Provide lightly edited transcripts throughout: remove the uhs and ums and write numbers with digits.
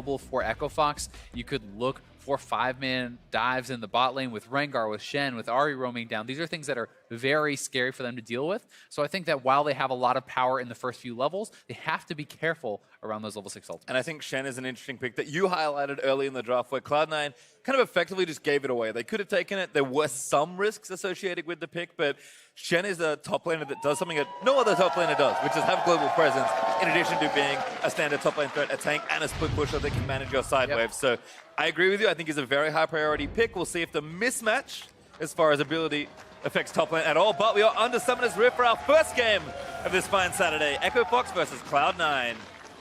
available for Echo Fox. You could look for 5-man dives in the bot lane with Rengar, with Shen, with Ahri roaming down. These are things that are very scary for them to deal with. So I think that while they have a lot of power in the first few levels, they have to be careful around those level 6 ultimates. And I think Shen is an interesting pick that you highlighted early in the draft where Cloud9 kind of effectively just gave it away. They could have taken it. There were some risks associated with the pick, but Shen is a top laner that does something that no other top laner does, which is have global presence in addition to being a standard top lane threat, a tank, and a split pusher that can manage your side waves. So I agree with you. I think he's a very high priority pick. We'll see if the mismatch as far as ability affects top lane at all. But we are under Summoner's Rift for our first game of this fine Saturday. Echo Fox versus Cloud9.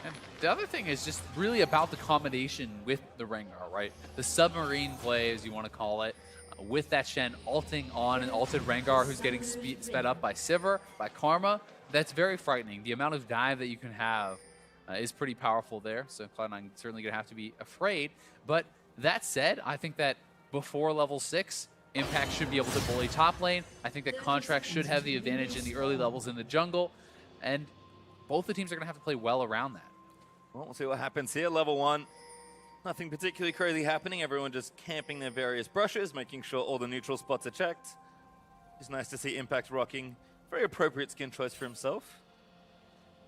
And the other thing is just really about the combination with the Rengar, right? The submarine play, as you want to call it, with that Shen ulting on an ulted Rengar who's getting sped up by Sivir, by Karma. That's very frightening. The amount of dive that you can have is pretty powerful there. So Cloud9 certainly going to have to be afraid. But that said, I think that before level 6, Impact should be able to bully top lane. I think that Contract should have the advantage in the early levels in the jungle. And both the teams are going to have to play well around that. Well, we'll see what happens here. Level 1, nothing particularly crazy happening. Everyone just camping their various brushes, making sure all the neutral spots are checked. It's nice to see Impact rocking. Very appropriate skin choice for himself.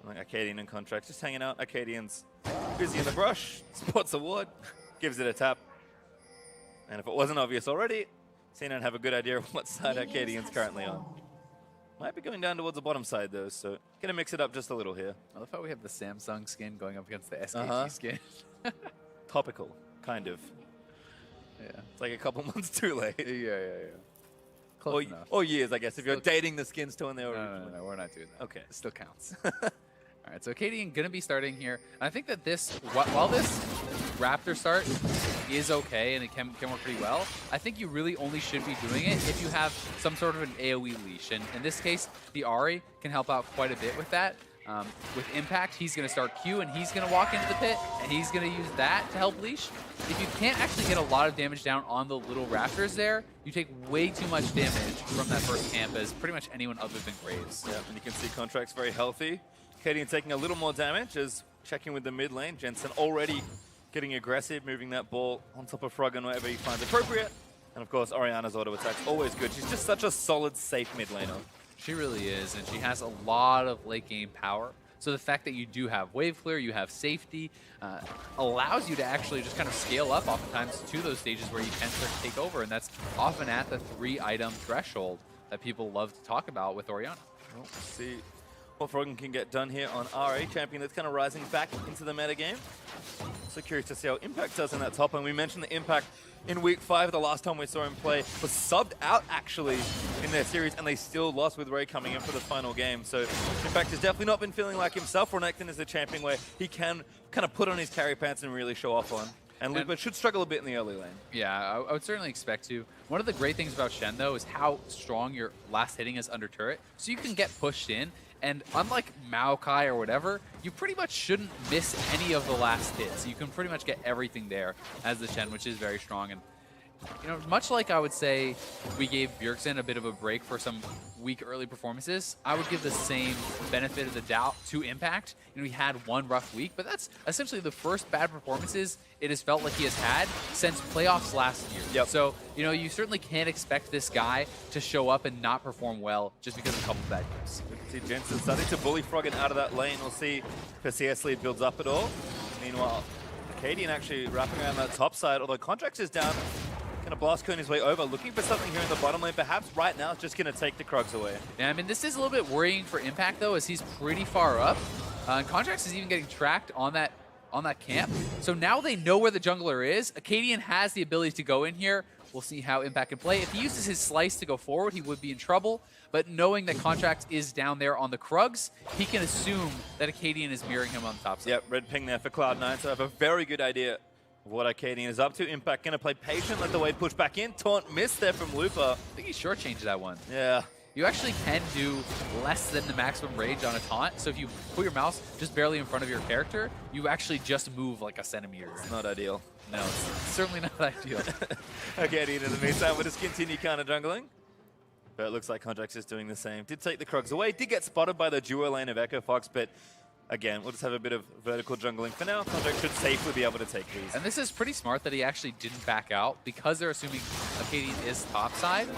Like Arcadian and Contract just hanging out. Arcadian's busy in the brush, spots a ward, gives it a tap. And if it wasn't obvious already, Xenon have a good idea of what side Arcadian's currently on. Might be going down towards the bottom side though, so gonna mix it up just a little here. I love how we have the Samsung skin going up against the SKG skin. Topical, kind of. Yeah. It's like a couple months too late. Yeah. Close enough. Or years, I guess, if you're dating the skins to when they were originally. No, we're not doing that. Okay. It still counts. All right, so Arcadian going to be starting here. And I think that this, while this Raptor start is okay and it can work pretty well, I think you really only should be doing it if you have some sort of an AoE leash. And in this case, the Ahri can help out quite a bit with that. With Impact, he's going to start Q and he's going to walk into the pit and he's going to use that to help leash. If you can't actually get a lot of damage down on the little Raptors there, you take way too much damage from that first camp as pretty much anyone other than Graves. Yeah, and you can see Contract's very healthy. Arcadian taking a little more damage as checking with the mid lane. Jensen already getting aggressive, moving that ball on top of Froggen wherever he finds appropriate. And of course, Orianna's auto attack's always good. She's just such a solid, safe mid laner. She really is, and she has a lot of late game power. So the fact that you do have wave clear, you have safety, allows you to actually just kind of scale up oftentimes to those stages where you can start to take over, and that's often at the 3-item threshold that people love to talk about with Orianna. Well, we'll see what Froggen can get done here on RA, champion that's kind of rising back into the metagame. So curious to see how Impact does in that top lane. We mentioned the Impact in week 5, the last time we saw him play, was subbed out actually in their series, and they still lost with Ray coming in for the final game. So Impact has definitely not been feeling like himself. Renekton is a champion where he can kind of put on his carry pants and really show off on. And Lupa should struggle a bit in the early lane. Yeah, I would certainly expect to. One of the great things about Shen, though, is how strong your last hitting is under turret. So you can get pushed in, and unlike Maokai or whatever, you pretty much shouldn't miss any of the last hits. You can pretty much get everything there as the Shen, which is very strong. And you know, much like I would say we gave Bjergsen a bit of a break for some weak early performances, I would give the same benefit of the doubt to Impact. You know, he had one rough week, but that's essentially the first bad performances it has felt like he has had since playoffs last year. Yep. So, you know, you certainly can't expect this guy to show up and not perform well just because of a couple bad games. We can see Jensen starting to bully Froggen out of that lane. We'll see if the CS lead builds up at all. Meanwhile, Arcadian actually wrapping around that top side, although Contracts is down. Going to blast cone his way over, looking for something here in the bottom lane. Perhaps right now it's just going to take the Krugs away. Yeah, I mean, this is a little bit worrying for Impact, though, as he's pretty far up. Contracts is even getting tracked on that camp. So now they know where the jungler is. Arcadian has the ability to go in here. We'll see how Impact can play. If he uses his slice to go forward, he would be in trouble. But knowing that Contract is down there on the Krugs, he can assume that Arcadian is mirroring him on the top side. Yep, red ping there for Cloud9, so I have a very good idea of what Arcadian is up to. Impact going to play patient, let the wave push back in. Taunt missed there from Lupa. I think he shortchanged that one. Yeah. You actually can do less than the maximum range on a taunt. So if you put your mouse just barely in front of your character, you actually just move like a centimeter. It's not ideal. No, it's certainly not ideal. Arcadian in the meantime will just continue counter jungling. But it looks like Contracts is doing the same. Did take the Krugs away. Did get spotted by the duo lane of Echo Fox, but Again, we'll just have a bit of vertical jungling for now. Contract should safely be able to take these. And this is pretty smart that he actually didn't back out because they're assuming Acadian is topside.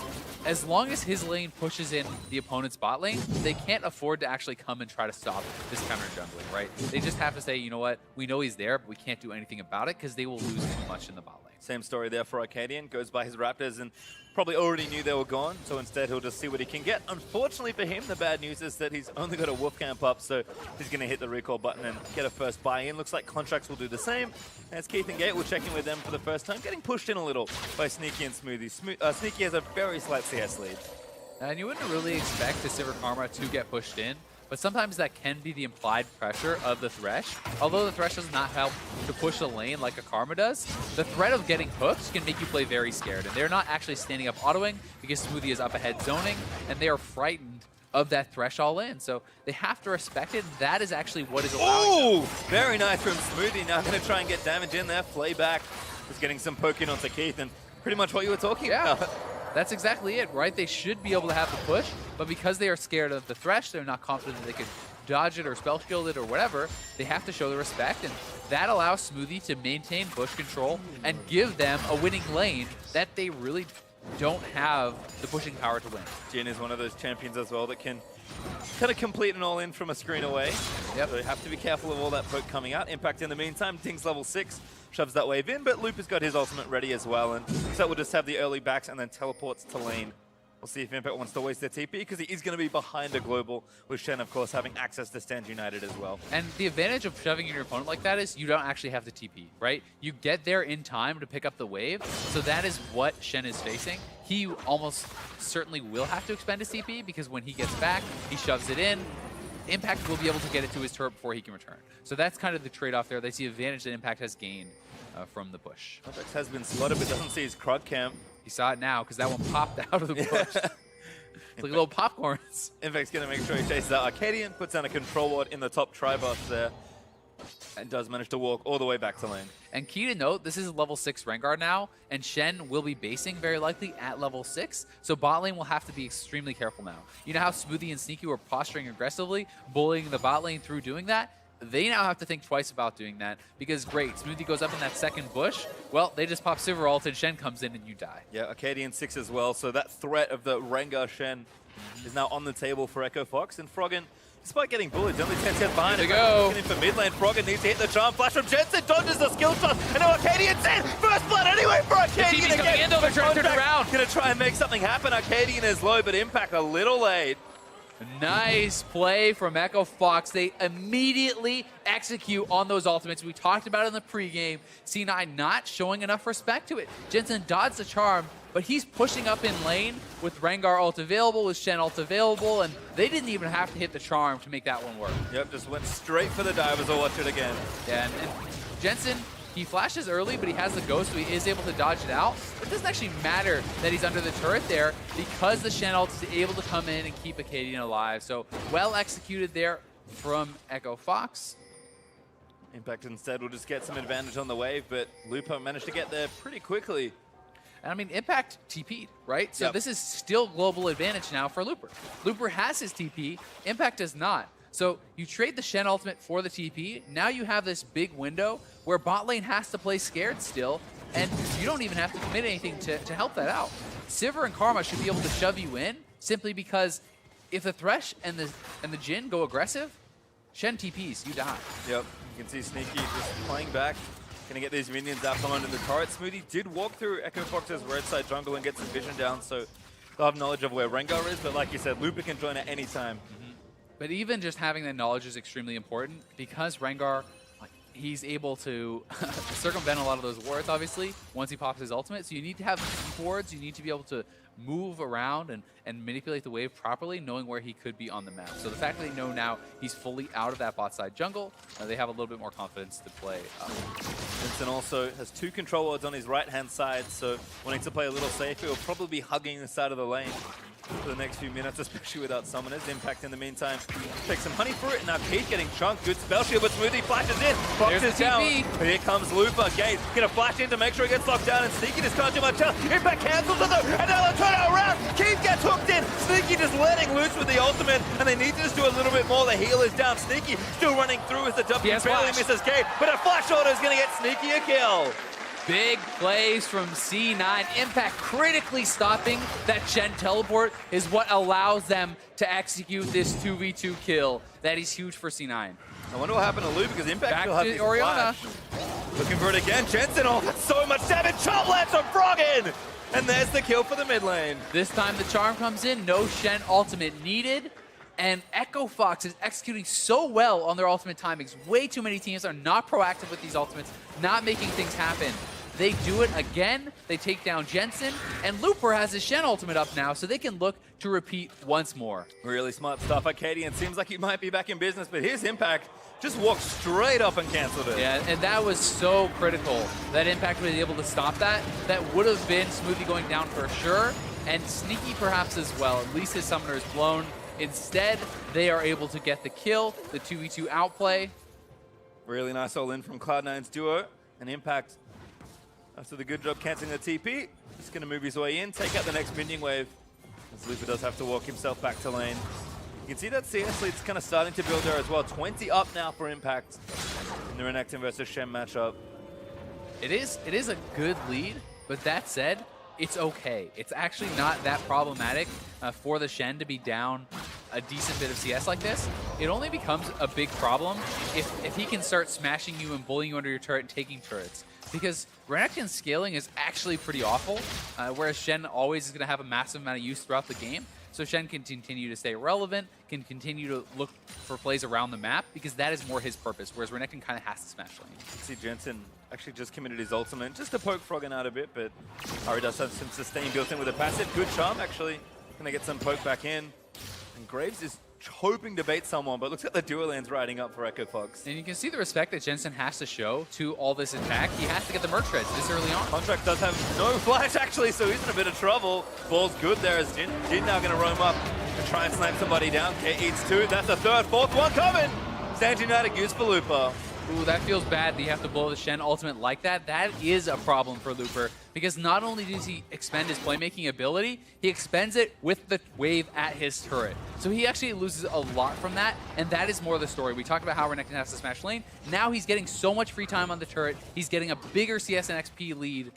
As long as his lane pushes in the opponent's bot lane, they can't afford to actually come and try to stop this counter jungling, right? They just have to say, you know what, we know he's there, but we can't do anything about it because they will lose too much in the bot lane. Same story there for Arcadian. Goes by his Raptors and probably already knew they were gone, so instead he'll just see what he can get. Unfortunately for him, the bad news is that he's only got a wolf camp up, so he's going to hit the recall button and get a first buy-in. Looks like Contracts will do the same. As Keith and Gate will check in with them for the first time, getting pushed in a little by Sneaky and Smoothie. Sneaky has a very slight CS lead. And you wouldn't really expect the Sivir Karma to get pushed in, but sometimes that can be the implied pressure of the Thresh. Although the Thresh does not help to push the lane like a Karma does, the threat of getting hooked can make you play very scared. And they're not actually standing up autoing because Smoothie is up ahead zoning, and they are frightened of that Thresh all in. So they have to respect it. That is actually what is allowing them. Very nice from Smoothie. Now going to try and get damage in there. Flayback is getting some poking onto Keith, and pretty much what you were talking about. That's exactly it, right? They should be able to have the push, but because they are scared of the Thresh, they're not confident that they could dodge it or spell shield it or whatever, they have to show the respect, and that allows Smoothie to maintain bush control and give them a winning lane that they really don't have the pushing power to win. Jin is one of those champions as well that can kind of complete an all-in from a screen away. Yep. So you have to be careful of all that poke coming out. Impact in the meantime, Ting's level 6, shoves that wave in, but Loop has got his ultimate ready as well, and so we'll just have the early backs and then teleports to lane. We'll see if Impact wants to waste their TP, because he is going to be behind a global, with Shen, of course, having access to Stand United as well. And the advantage of shoving in your opponent like that is you don't actually have the TP, right? You get there in time to pick up the wave, so that is what Shen is facing. He almost certainly will have to expend his TP, because when he gets back, he shoves it in. Impact will be able to get it to his turret before he can return. So that's kind of the trade-off there. That's the advantage that Impact has gained from the push. Contracts has been slotted, but doesn't see his Krug camp. He saw it now because that one popped out of the bush. It's like little popcorns. Impact's going to make sure he chases out Arcadian, puts down a control ward in the top tri-buff there, and does manage to walk all the way back to lane. And key to note, this is level 6 Rengar now, and Shen will be basing very likely at level 6, so bot lane will have to be extremely careful now. You know how Smoothie and Sneaky were posturing aggressively, bullying the bot lane through doing that? They now have to think twice about doing that, because great, Smoothie goes up in that second bush, well, they just pop Sivir ult and Shen comes in and you die. Yeah, Arcadian 6 as well, so that threat of the Rengar Shen is now on the table for Echo Fox, and Froggen, despite getting bullied, only 10 steps behind. Here they go. Looking in for mid lane, Froggen needs to hit the charm. Flash from Jensen, dodges the skill shot, and now Arcadian's in! First blood anyway for Arcadian! The TP's coming in though, they're trying to turn it around. Gonna try and make something happen. Arcadian is low, but Impact a little late. Nice play from Echo Fox. They immediately execute on those ultimates. We talked about it in the pregame. C9 not showing enough respect to it. Jensen dodged the charm, but he's pushing up in lane with Rengar ult available, with Shen ult available, and they didn't even have to hit the charm to make that one work. Yep, just went straight for the divers. I'll watch it again. Yeah, and Jensen, he flashes early, but he has the ghost, so he is able to dodge it out. It doesn't actually matter that he's under the turret there because the Shen ult is able to come in and keep Acadian alive. So well executed there from Echo Fox. Impact instead will just get some advantage on the wave, but Lupo managed to get there pretty quickly. And I mean, Impact TP'd, right? So Yep. This is still global advantage now for Looper. Looper has his TP, Impact does not. So you trade the Shen ultimate for the TP. Now you have this big window where bot lane has to play scared still, and you don't even have to commit anything to help that out. Sivir and Karma should be able to shove you in simply because if the Thresh and the Jhin go aggressive, Shen TPs, you die. Yep, you can see Sneaky just playing back. Gonna get these minions out from under the turret. Smoothie did walk through Echo Fox's red side jungle and get some vision down, so they'll have knowledge of where Rengar is, but like you said, Lupa can join at any time. But even just having that knowledge is extremely important because Rengar, he's able to circumvent a lot of those wards, obviously, once he pops his ultimate. So you need to have wards, you need to be able to move around and manipulate the wave properly, knowing where he could be on the map. So the fact that they know now he's fully out of that bot side jungle, they have a little bit more confidence to play. Vincent also has 2 control wards on his right-hand side, so wanting to play a little safer, he'll probably be hugging the side of the lane. for the next few minutes, especially without summoners. Impact in the meantime takes some honey for it. Now Keith getting chunked. Good spell shield, but Smoothie flashes in. Fox is down. But here comes Looper. Gate gonna flash in to make sure he gets locked down, and Sneaky just can't do much else. Impact cancels it though. Another turnout round. Keith gets hooked in. Sneaky just letting loose with the ultimate, and they need to just do a little bit more. The heal is down. Sneaky still running through as the W barely misses Kate, but a flash order is gonna get Sneaky a kill. Big plays from C9. Impact critically stopping that Shen teleport is what allows them to execute this 2v2 kill. That is huge for C9. I wonder what happened to Lou, because Impact Back still has to his Oriana. flash. Looking for it again. Jensen, oh, that's so much damage. Chop lands on Froggen! And there's the kill for the mid lane. This time the charm comes in. No Shen ultimate needed. And Echo Fox is executing so well on their ultimate timings. Way too many teams are not proactive with these ultimates, not making things happen. They do it again. They take down Jensen. And Looper has his Shen ultimate up now, so they can look to repeat once more. Really smart stuff, Arcadian. Seems like he might be back in business, but his Impact just walked straight up and canceled it. Yeah, and that was so critical. That Impact was able to stop that. That would have been Smoothie going down for sure, and Sneaky perhaps as well. At least his summoner is blown. Instead, they are able to get the kill, the 2v2 outplay. Really nice all-in from Cloud9's duo. And Impact, after the good job cancelling the TP, just going to move his way in, take out the next minion wave. As Looper does have to walk himself back to lane. You can see that CS lead's kind of starting to build there as well. 20 up now for Impact in the Renekton versus Shen matchup. It is a good lead, but that said, it's okay. It's actually not that problematic for the Shen to be down a decent bit of CS like this. It only becomes a big problem if he can start smashing you and bullying you under your turret and taking turrets. Because Renekton's scaling is actually pretty awful, whereas Shen always is going to have a massive amount of use throughout the game. So Shen can continue to stay relevant, can continue to look for plays around the map, because that is more his purpose, whereas Renekton kind of has to smash lane. See Jensen actually just committed his ultimate just to poke Froggen out a bit, but Ari does have some sustain built in with a passive. Good charm, actually. Gonna get some poke back in. And Graves is hoping to bait someone, but looks like the duo lane's riding up for Echo Fox. And you can see the respect that Jensen has to show to all this attack. He has to get the merc treads this early on. Contract does have no flash, actually, so he's in a bit of trouble. Ball's good there as Jin now going to roam up and try and snipe somebody down. K eats two. That's a third, fourth one coming. Stands United goose for Looper. Ooh, that feels bad that you have to blow the Shen ultimate like that. That is a problem for Looper, because not only does he expend his playmaking ability, he expends it with the wave at his turret. So he actually loses a lot from that, and that is more the story. We talked about how Renekton has to smash lane. Now he's getting so much free time on the turret. He's getting a bigger CS and XP lead,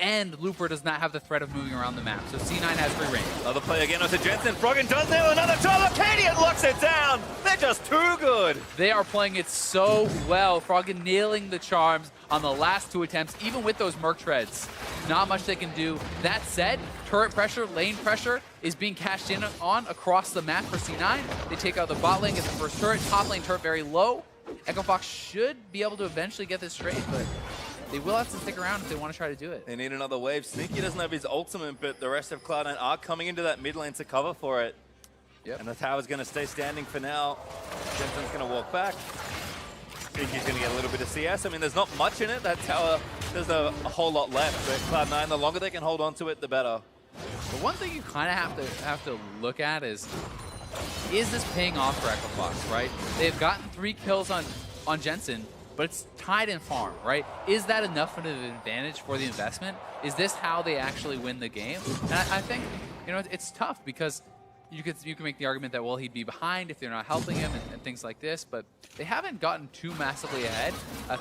and Looper does not have the threat of moving around the map. So C9 has free reign. Another play again onto Jensen. Froggen does nail another charm. Arcadian locks it down. They're just too good. They are playing it so well. Froggen nailing the charms on the last two attempts, even with those Merc Treads. Not much they can do. That said, turret pressure, lane pressure is being cashed in on across the map for C9. They take out the bot lane, get the first turret. Top lane turret very low. Echo Fox should be able to eventually get this straight, but they will have to stick around if they want to try to do it. They need another wave. Sneaky doesn't have his ultimate, but the rest of Cloud9 are coming into that mid lane to cover for it. Yep. And the tower's going to stay standing for now. Jensen's going to walk back. Sneaky's going to get a little bit of CS. I mean, there's not much in it. That tower, there's a whole lot left. But Cloud9, the longer they can hold on to it, the better. But one thing you kind of have to look at is this paying off for Echo Fox, right? They've gotten 3 kills on Jensen, but it's tied in farm, right? Is that enough of an advantage for the investment? Is this how they actually win the game? And I think, you know, it's tough because you can make the argument that, well, he'd be behind if they're not helping him and things like this, but they haven't gotten too massively ahead.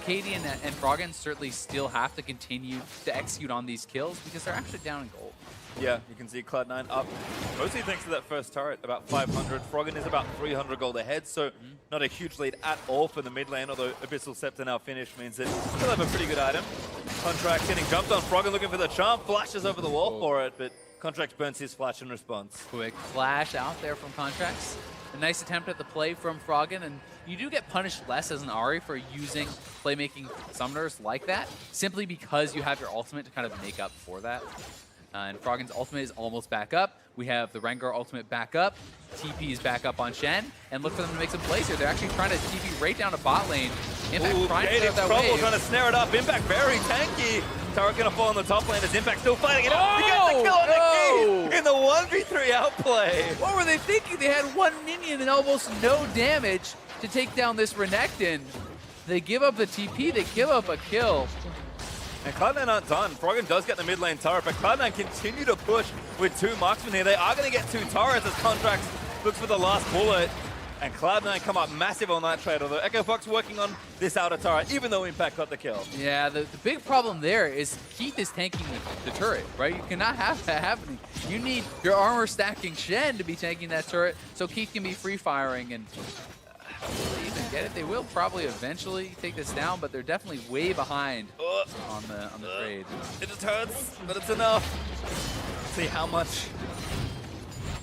Katie and Froggen certainly still have to continue to execute on these kills because they're actually down in gold. Yeah, you can see Cloud9 up, mostly thanks to that first turret, about 500. Froggen is about 300 gold ahead, so not a huge lead at all for the mid lane, although Abyssal Scepter now finished means that they'll have a pretty good item. Contract getting jumped on, Froggen looking for the charm, flashes over the wall for it, but Contract burns his flash in response. Quick flash out there from Contracts. A nice attempt at the play from Froggen, and you do get punished less as an Ahri for using playmaking summoners like that, simply because you have your ultimate to kind of make up for that. And Froggen's ultimate is almost back up. We have the Rengar ultimate back up. TP is back up on Shen. And look for them to make some plays here. They're actually trying to TP right down to bot lane. Impact Ooh, trying to Gate clear in out that trouble, wave. trying to snare it up. Impact very tanky. Turret gonna fall on the top lane as Impact still fighting it out. Oh, He gets the kill on no! the key in the 1v3 outplay. What were they thinking? They had one minion and almost no damage to take down this Renekton. They give up the TP, they give up a kill. And Cloud9 aren't done. Froggen does get the mid lane turret, but Cloud9 continue to push with 2 marksmen here. They are going to get 2 turrets as Contracts looks for the last bullet. And Cloud9 come up massive on that trade, although Echo Fox working on this outer turret, even though Impact got the kill. Yeah, the big problem there is Keith is tanking the turret, right? You cannot have that happening. You need your armor stacking Shen to be tanking that turret so Keith can be free firing and will they even get it? They will probably eventually take this down, but they're definitely way behind on the trade. It just hurts, but it's enough. See how much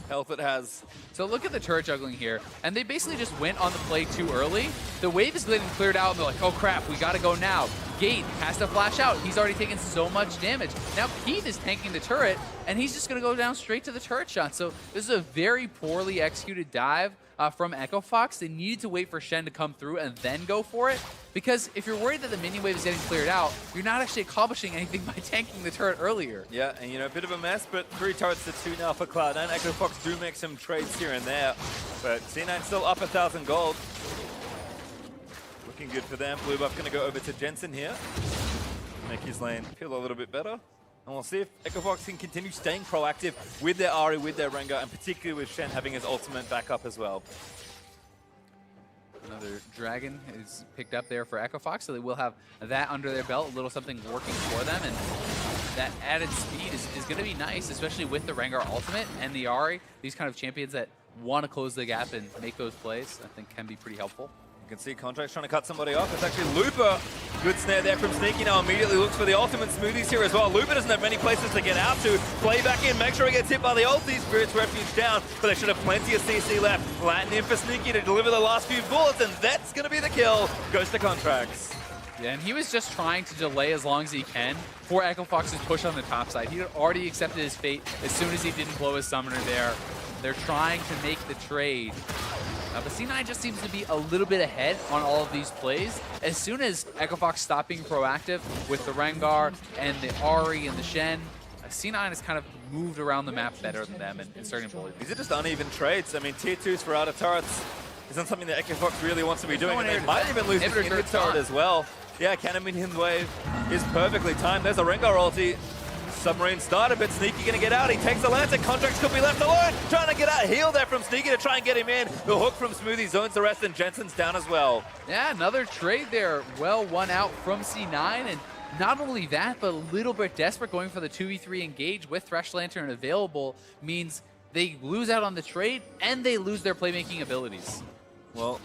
health it has. So look at the turret juggling here, and they basically just went on the play too early. The wave is getting cleared out, and they're like, oh crap, we gotta go now. Gate has to flash out. He's already taken so much damage. Now Keith is tanking the turret, and he's just gonna go down straight to the turret shot. So this is a very poorly executed dive from Echo Fox. They needed to wait for Shen to come through and then go for it, because if you're worried that the minion wave is getting cleared out, you're not actually accomplishing anything by tanking the turret earlier. Yeah, and you know, a bit of a mess, but 3 turrets to 2 now for Cloud9. Echo Fox do make some trades here and there, but C9 still up 1,000 gold. Looking good for them. Blue buff going to go over to Jensen here. Make his lane feel a little bit better. And we'll see if Echo Fox can continue staying proactive with their Ahri, with their Rengar, and particularly with Shen having his ultimate back up as well. Another dragon is picked up there for Echo Fox, so they will have that under their belt, a little something working for them, and that added speed is going to be nice, especially with the Rengar ultimate and the Ahri. These kind of champions that want to close the gap and make those plays, I think can be pretty helpful. You can see Contracts trying to cut somebody off. It's actually Looper. Good snare there from Sneaky. Now immediately looks for the ultimate smoothies here as well. Looper doesn't have many places to get out to. Play back in, make sure he gets hit by the ulti. Spirit's Refuge down, but they should have plenty of CC left. Latin in for Sneaky to deliver the last few bullets, and that's going to be the kill. Goes to Contracts. Yeah, and he was just trying to delay as long as he can for Echo Fox's push on the top side. He had already accepted his fate as soon as he didn't blow his summoner there. They're trying to make the trade. But C9 just seems to be a little bit ahead on all of these plays. As soon as Echo Fox stopped being proactive with the Rengar and the Ahri and the Shen, C9 has kind of moved around the map better than them and starting to bully them. These are just uneven trades. I mean, tier 2s for outer turrets isn't something that Echo Fox really wants to be doing. And they might even lose the inhibitor turret as well. Yeah, Cannon wave is perfectly timed. There's a Rengar ulti. Submarine started, but Sneaky gonna get out. He takes the lance, and Contracts could be left alone. Trying to get out, heal there from Sneaky to try and get him in. The hook from Smoothie zones the rest, and Jensen's down as well. Yeah, another trade there. Well won out from C9, and not only that, but a little bit desperate going for the 2v3 engage with Thresh Lantern available means they lose out on the trade, and they lose their playmaking abilities. Well,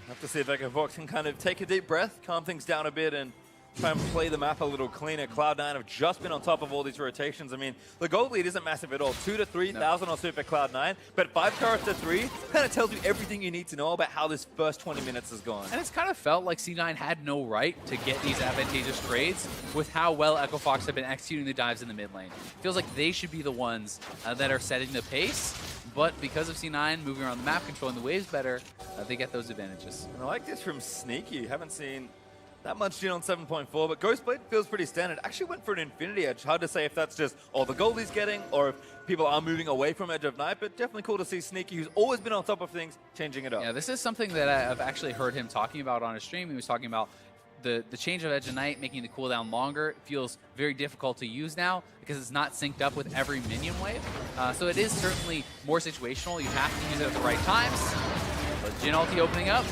have to see if Echo Fox can kind of take a deep breath, calm things down a bit, and try and play the map a little cleaner. Cloud9 have just been on top of all these rotations. I mean, the gold lead isn't massive at all. 2,000 to 3,000 or so for Cloud9, but 5 turrets to 3 kind of tells you everything you need to know about how this first 20 minutes has gone. And it's kind of felt like C9 had no right to get these advantageous trades with how well Echo Fox have been executing the dives in the mid lane. Feels like they should be the ones that are setting the pace, but because of C9 moving around the map, controlling the waves better, they get those advantages. And I like this from Sneaky. Haven't seen that much Jin on 7.4, but Ghostblade feels pretty standard. Actually went for an Infinity Edge. Hard to say if that's just all the gold he's getting or if people are moving away from Edge of Night, but definitely cool to see Sneaky, who's always been on top of things, changing it up. Yeah, this is something that I've actually heard him talking about on his stream. He was talking about the change of Edge of Night, making the cooldown longer. It feels very difficult to use now because it's not synced up with every minion wave. So it is certainly more situational. You have to use it at the right times. But Jin ulti opening up.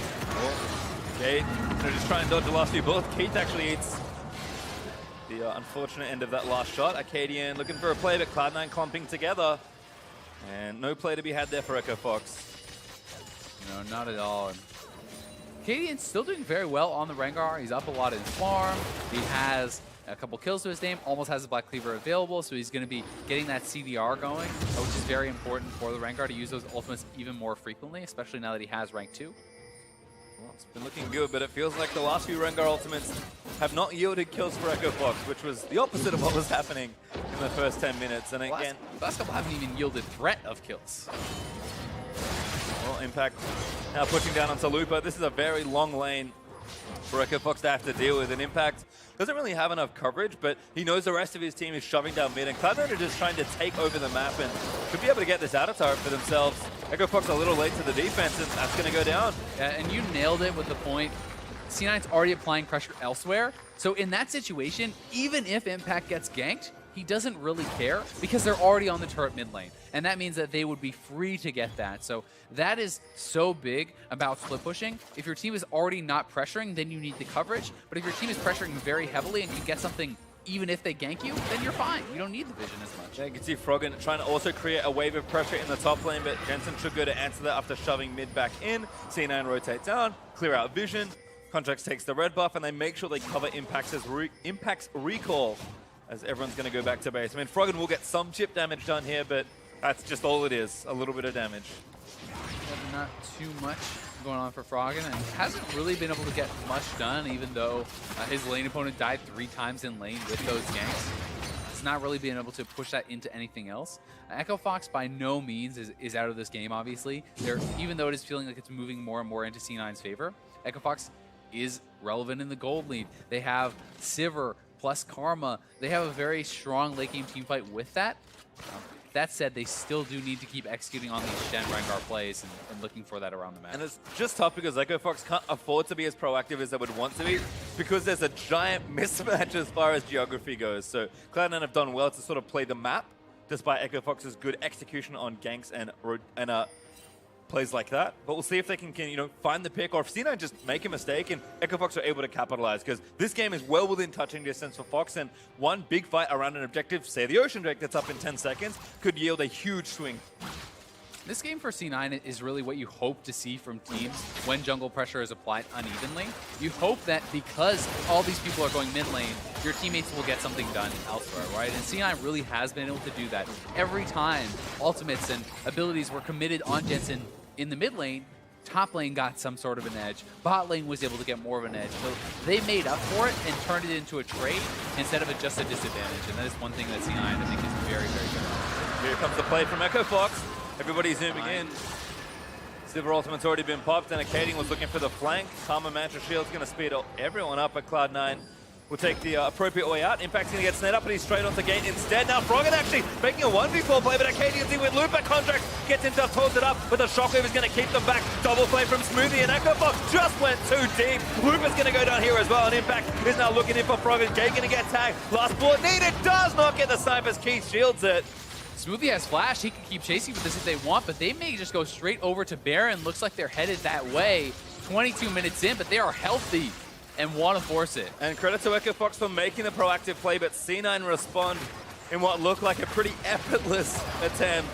Kate, just try and dodge the last few bullets. Kate actually eats the unfortunate end of that last shot. Arcadian looking for a play, but Cloud9 clumping together. And no play to be had there for Echo Fox. No, not at all. Arcadian's still doing very well on the Rengar. He's up a lot in farm. He has a couple kills to his name, almost has a Black Cleaver available, so he's going to be getting that CDR going, which is very important for the Rengar to use those ultimates even more frequently, especially now that he has rank 2. Well, it's been looking good, but it feels like the last few Rengar ultimates have not yielded kills for Echo Fox, which was the opposite of what was happening in the first 10 minutes. And again, the last couple haven't even yielded threat of kills. Well, Impact now pushing down onto Lupa. This is a very long lane for Echo Fox to have to deal with. An Impact doesn't really have enough coverage, but he knows the rest of his team is shoving down mid, and Cloud9 are just trying to take over the map and could be able to get this out of turret for themselves. Echo Fox a little late to the defense, and that's going to go down. Yeah, and you nailed it with the point. C9's already applying pressure elsewhere, so in that situation, even if Impact gets ganked, he doesn't really care because they're already on the turret mid lane. And that means that they would be free to get that. So that is so big about split pushing. If your team is already not pressuring, then you need the coverage. But if your team is pressuring very heavily and can get something even if they gank you, then you're fine. You don't need the vision as much. Yeah, you can see Froggen trying to also create a wave of pressure in the top lane, but Jensen should go to answer that after shoving mid back in. C9 rotate down, clear out vision. Contracts takes the red buff, and they make sure they cover Impact's recall, as everyone's going to go back to base. I mean, Froggen will get some chip damage done here, but that's just all it is, a little bit of damage. Not too much going on for Froggen, and hasn't really been able to get much done, even though his lane opponent died 3 times in lane with those ganks. He's not really been able to push that into anything else. Echo Fox by no means is out of this game, obviously. Even though it is feeling like it's moving more and more into C9's favor, Echo Fox is relevant in the gold lead. They have Sivir plus Karma. They have a very strong late game team fight with that. That said, they still do need to keep executing on these Shen Rengar plays and looking for that around the map. And it's just tough because Echo Fox can't afford to be as proactive as they would want to be because there's a giant mismatch as far as geography goes. So Cloud9 have done well to sort of play the map despite Echo Fox's good execution on ganks and plays like that. But we'll see if they can find the pick, or if C9 just make a mistake and Echo Fox are able to capitalize, because this game is well within touching distance for Fox, and one big fight around an objective, say the Ocean Drake that's up in 10 seconds, could yield a huge swing. This game for C9 is really what you hope to see from teams when jungle pressure is applied unevenly. You hope that because all these people are going mid lane, your teammates will get something done elsewhere, right? And C9 really has been able to do that. Every time ultimates and abilities were committed on Jensen in the mid lane, top lane got some sort of an edge. Bot lane was able to get more of an edge. So they made up for it and turned it into a trade instead of just a disadvantage. And that is one thing that C9 I think is very, very good at. Here comes the play from Echo Fox. Everybody's zooming in. Sivir ultimate's already been popped, and Acadian was looking for the flank. Karma Mantra Shield's going to speed everyone up, at Cloud9 will take the appropriate way out. Impact's going to get snared up, but he's straight onto gate instead. Now Froggen actually making a 1v4 play, but Acadian's in with Looper. Contract gets himself tossed it up, but the shockwave is going to keep them back. Double play from Smoothie, and Echo Fox just went too deep. Looper's going to go down here as well, and Impact is now looking in for Froggen. Gate going to get tagged. Last bullet needed, does not get the sniper's Keith shields it. Smoothie has flash. He can keep chasing with this if they want, but they may just go straight over to Baron. Looks like they're headed that way. 22 minutes in, but they are healthy and want to force it. And credit to Echo Fox for making the proactive play, but C9 respond in what looked like a pretty effortless attempt.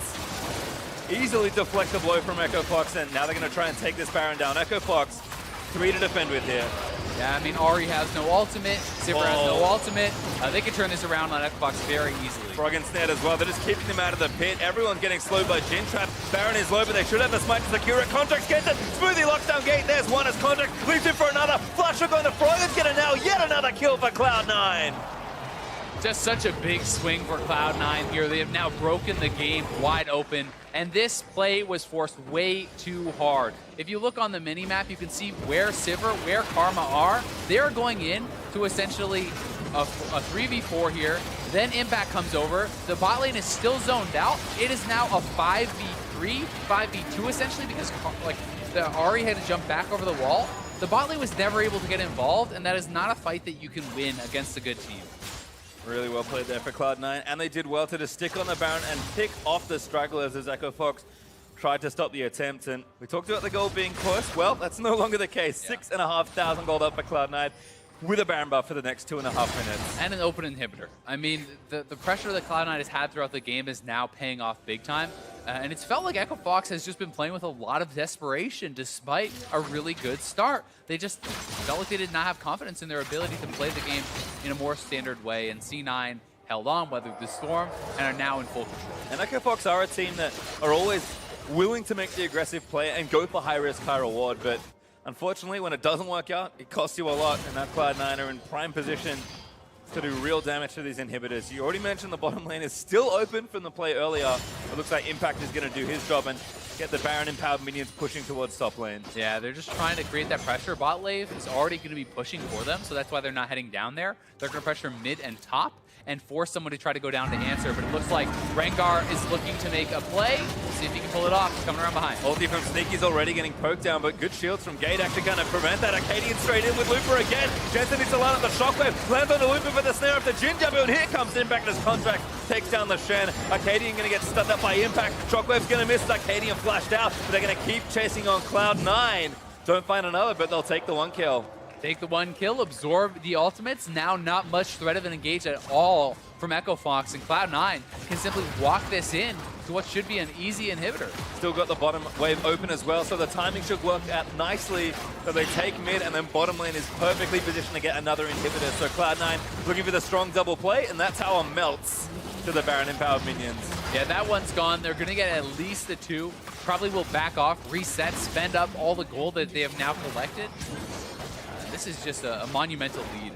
Easily deflect the blow from Echo Fox, and now they're going to try and take this Baron down. Echo Fox, 3 to defend with here. Yeah, I mean, Ahri has no ultimate. Sivir has no ultimate. They can turn this around on Echo Fox very easily. Froggen snared as well. They're just keeping them out of the pit. Everyone's getting slowed by Jin Trap. Baron is low, but they should have the smite to secure it. Contract gets it. Smoothie locks down gate. There's one as Contract leaps in for another. Flash hook on the Froggen's going to now yet another kill for Cloud9. Just such a big swing for Cloud9 here. They have now broken the game wide open, and this play was forced way too hard. If you look on the mini-map, you can see where Sivir, where Karma are. They're going in to essentially a 3v4 here. Then Impact comes over. The bot lane is still zoned out. It is now a 5v3, 5v2 essentially, because the Ahri had to jump back over the wall. The bot lane was never able to get involved, and that is not a fight that you can win against a good team. Really well played there for Cloud9, and they did well to just stick on the Baron and pick off the stragglers as Echo Fox tried to stop the attempt. And we talked about the gold being pushed. Well, that's no longer the case. Yeah. 6,500 gold up for Cloud9 with a Baron buff for the next 2.5 minutes. And an open inhibitor. I mean, the pressure that Cloud9 has had throughout the game is now paying off big time. And it's felt like Echo Fox has just been playing with a lot of desperation despite a really good start. They just felt like they did not have confidence in their ability to play the game in a more standard way. And C9 held on, weathered the storm, and are now in full control. And Echo Fox are a team that are always willing to make the aggressive play and go for high risk, high reward. But unfortunately, when it doesn't work out, it costs you a lot. And that Cloud9 are in prime position to do real damage to these inhibitors. You already mentioned the bottom lane is still open from the play earlier. It looks like Impact is going to do his job, and get the Baron-empowered minions pushing towards top lane. Yeah, they're just trying to create that pressure. Bot wave is already going to be pushing for them, so that's why they're not heading down there. They're going to pressure mid and top and force someone to try to go down to answer, but it looks like Rengar is looking to make a play. See if he can pull it off. He's coming around behind. Ulti from Sneaky's already getting poked down, but good shields from Gate actually kind of prevent that. Arcadian straight in with Looper again. Jensen needs to line up the shockwave. Lands on the Looper for the snare of the Ginger build. Here comes Impact as Contract takes down the Shen. Arcadian going to get stunned up by Impact. Shockwave's going to miss. Arcadian flashed out, but they're going to keep chasing on Cloud9. Don't find another, but they'll take the one kill. Take the one kill, absorb the ultimates. Now not much threat of an engage at all from Echo Fox, and Cloud9 can simply walk this in to what should be an easy inhibitor. Still got the bottom wave open as well, so the timing should work out nicely. So they take mid, and then bottom lane is perfectly positioned to get another inhibitor. So Cloud9 looking for the strong double play, and that tower melts to the Baron empowered minions. Yeah, that one's gone. They're going to get at least the 2. Probably will back off, reset, spend up all the gold that they have now collected. This is just a monumental lead.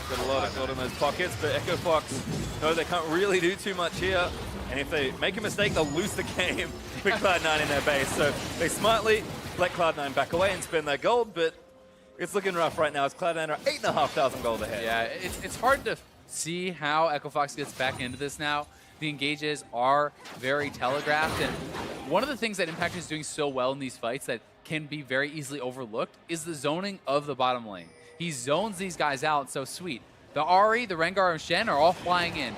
Got a lot of gold in those pockets, but Echo Fox, no, they can't really do too much here. And if they make a mistake, they'll lose the game with Cloud9 in their base. So they smartly let Cloud9 back away and spend their gold, but it's looking rough right now as Cloud9 are 8,500 gold ahead. Yeah, it's hard to see how Echo Fox gets back into this now. The engages are very telegraphed, and one of the things that Impact is doing so well in these fights that can be very easily overlooked is the zoning of the bottom lane. He zones these guys out so sweet. The Ahri, the Rengar, and Shen are all flying in.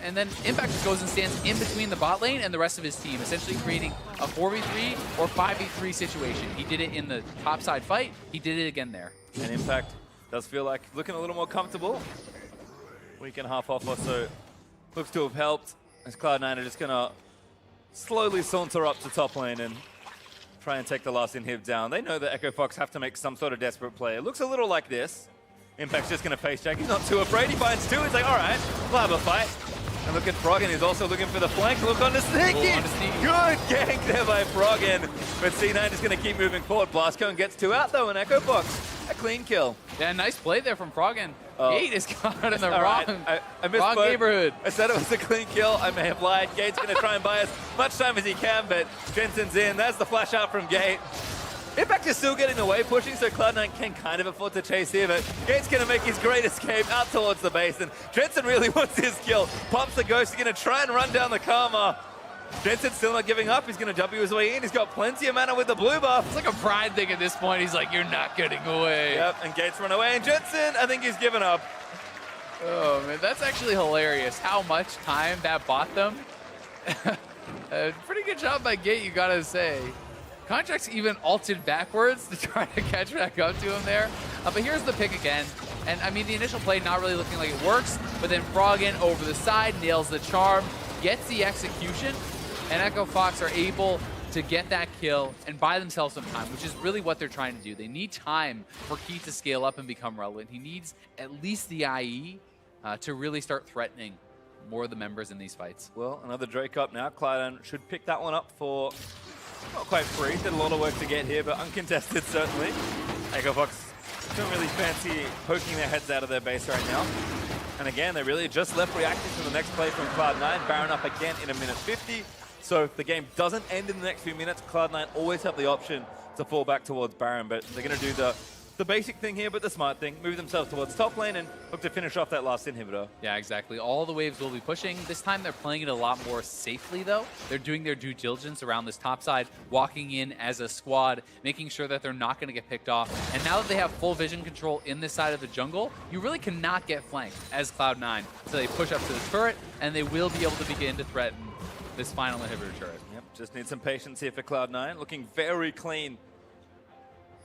And then Impact just goes and stands in between the bot lane and the rest of his team, essentially creating a 4v3 or 5v3 situation. He did it in the topside fight. He did it again there. And Impact does feel like looking a little more comfortable. Week and a half off or so looks to have helped, as Cloud9 are just going to slowly saunter up to top lane and try and take the last inhib down. They know that Echo Fox have to make some sort of desperate play. It looks a little like this. Impact's just going to face check. He's not too afraid. He finds 2. He's like, all right, we'll have a fight. And look at Froggen. He's also looking for the flank. Look on the Sneaky. Good gank there by Froggen. But C9 is going to keep moving forward. Blastcone gets 2 out, though, and Echo Fox, a clean kill. Yeah, nice play there from Froggen. Gate is caught in the wrong neighborhood. I said it was a clean kill. I may have lied. Gate's going to try and buy as much time as he can, but Jensen's in. That's the flash out from Gate. Impact is still getting away, pushing, so Cloud9 can kind of afford to chase here, but Gate's going to make his great escape out towards the base, and Jensen really wants his kill. Pops the Ghost. He's going to try and run down the Karma. Jensen's still not giving up. He's going to W his way in. He's got plenty of mana with the blue buff. It's like a pride thing at this point. He's like, you're not getting away. Yep, and Gates run away, and Jensen, I think he's given up. Oh, man, that's actually hilarious how much time that bought them. Pretty good job by Gate, you gotta say. Contract's even ulted backwards to try to catch back up to him there. But here's the pick again. And, I mean, the initial play not really looking like it works, but then Froggen over the side, nails the charm, gets the execution, and Echo Fox are able to get that kill and buy themselves some time, which is really what they're trying to do. They need time for Keith to scale up and become relevant. He needs at least the IE to really start threatening more of the members in these fights. Well, another Drake up now. Cloud9 should pick that one up for not quite free. Did a lot of work to get here, but uncontested certainly. Echo Fox don't really fancy poking their heads out of their base right now. And again, they really just left reacting to the next play from Cloud9. Baron up again in 1:50. So if the game doesn't end in the next few minutes, Cloud9 always have the option to fall back towards Baron, but they're going to do the basic thing here, but the smart thing, move themselves towards top lane and look to finish off that last inhibitor. Yeah, exactly. All the waves will be pushing. This time they're playing it a lot more safely, though. They're doing their due diligence around this top side, walking in as a squad, making sure that they're not going to get picked off. And now that they have full vision control in this side of the jungle, you really cannot get flanked as Cloud9. So they push up to the turret, and they will be able to begin to threaten this final inhibitor turret. Yep, just need some patience here for Cloud9. Looking very clean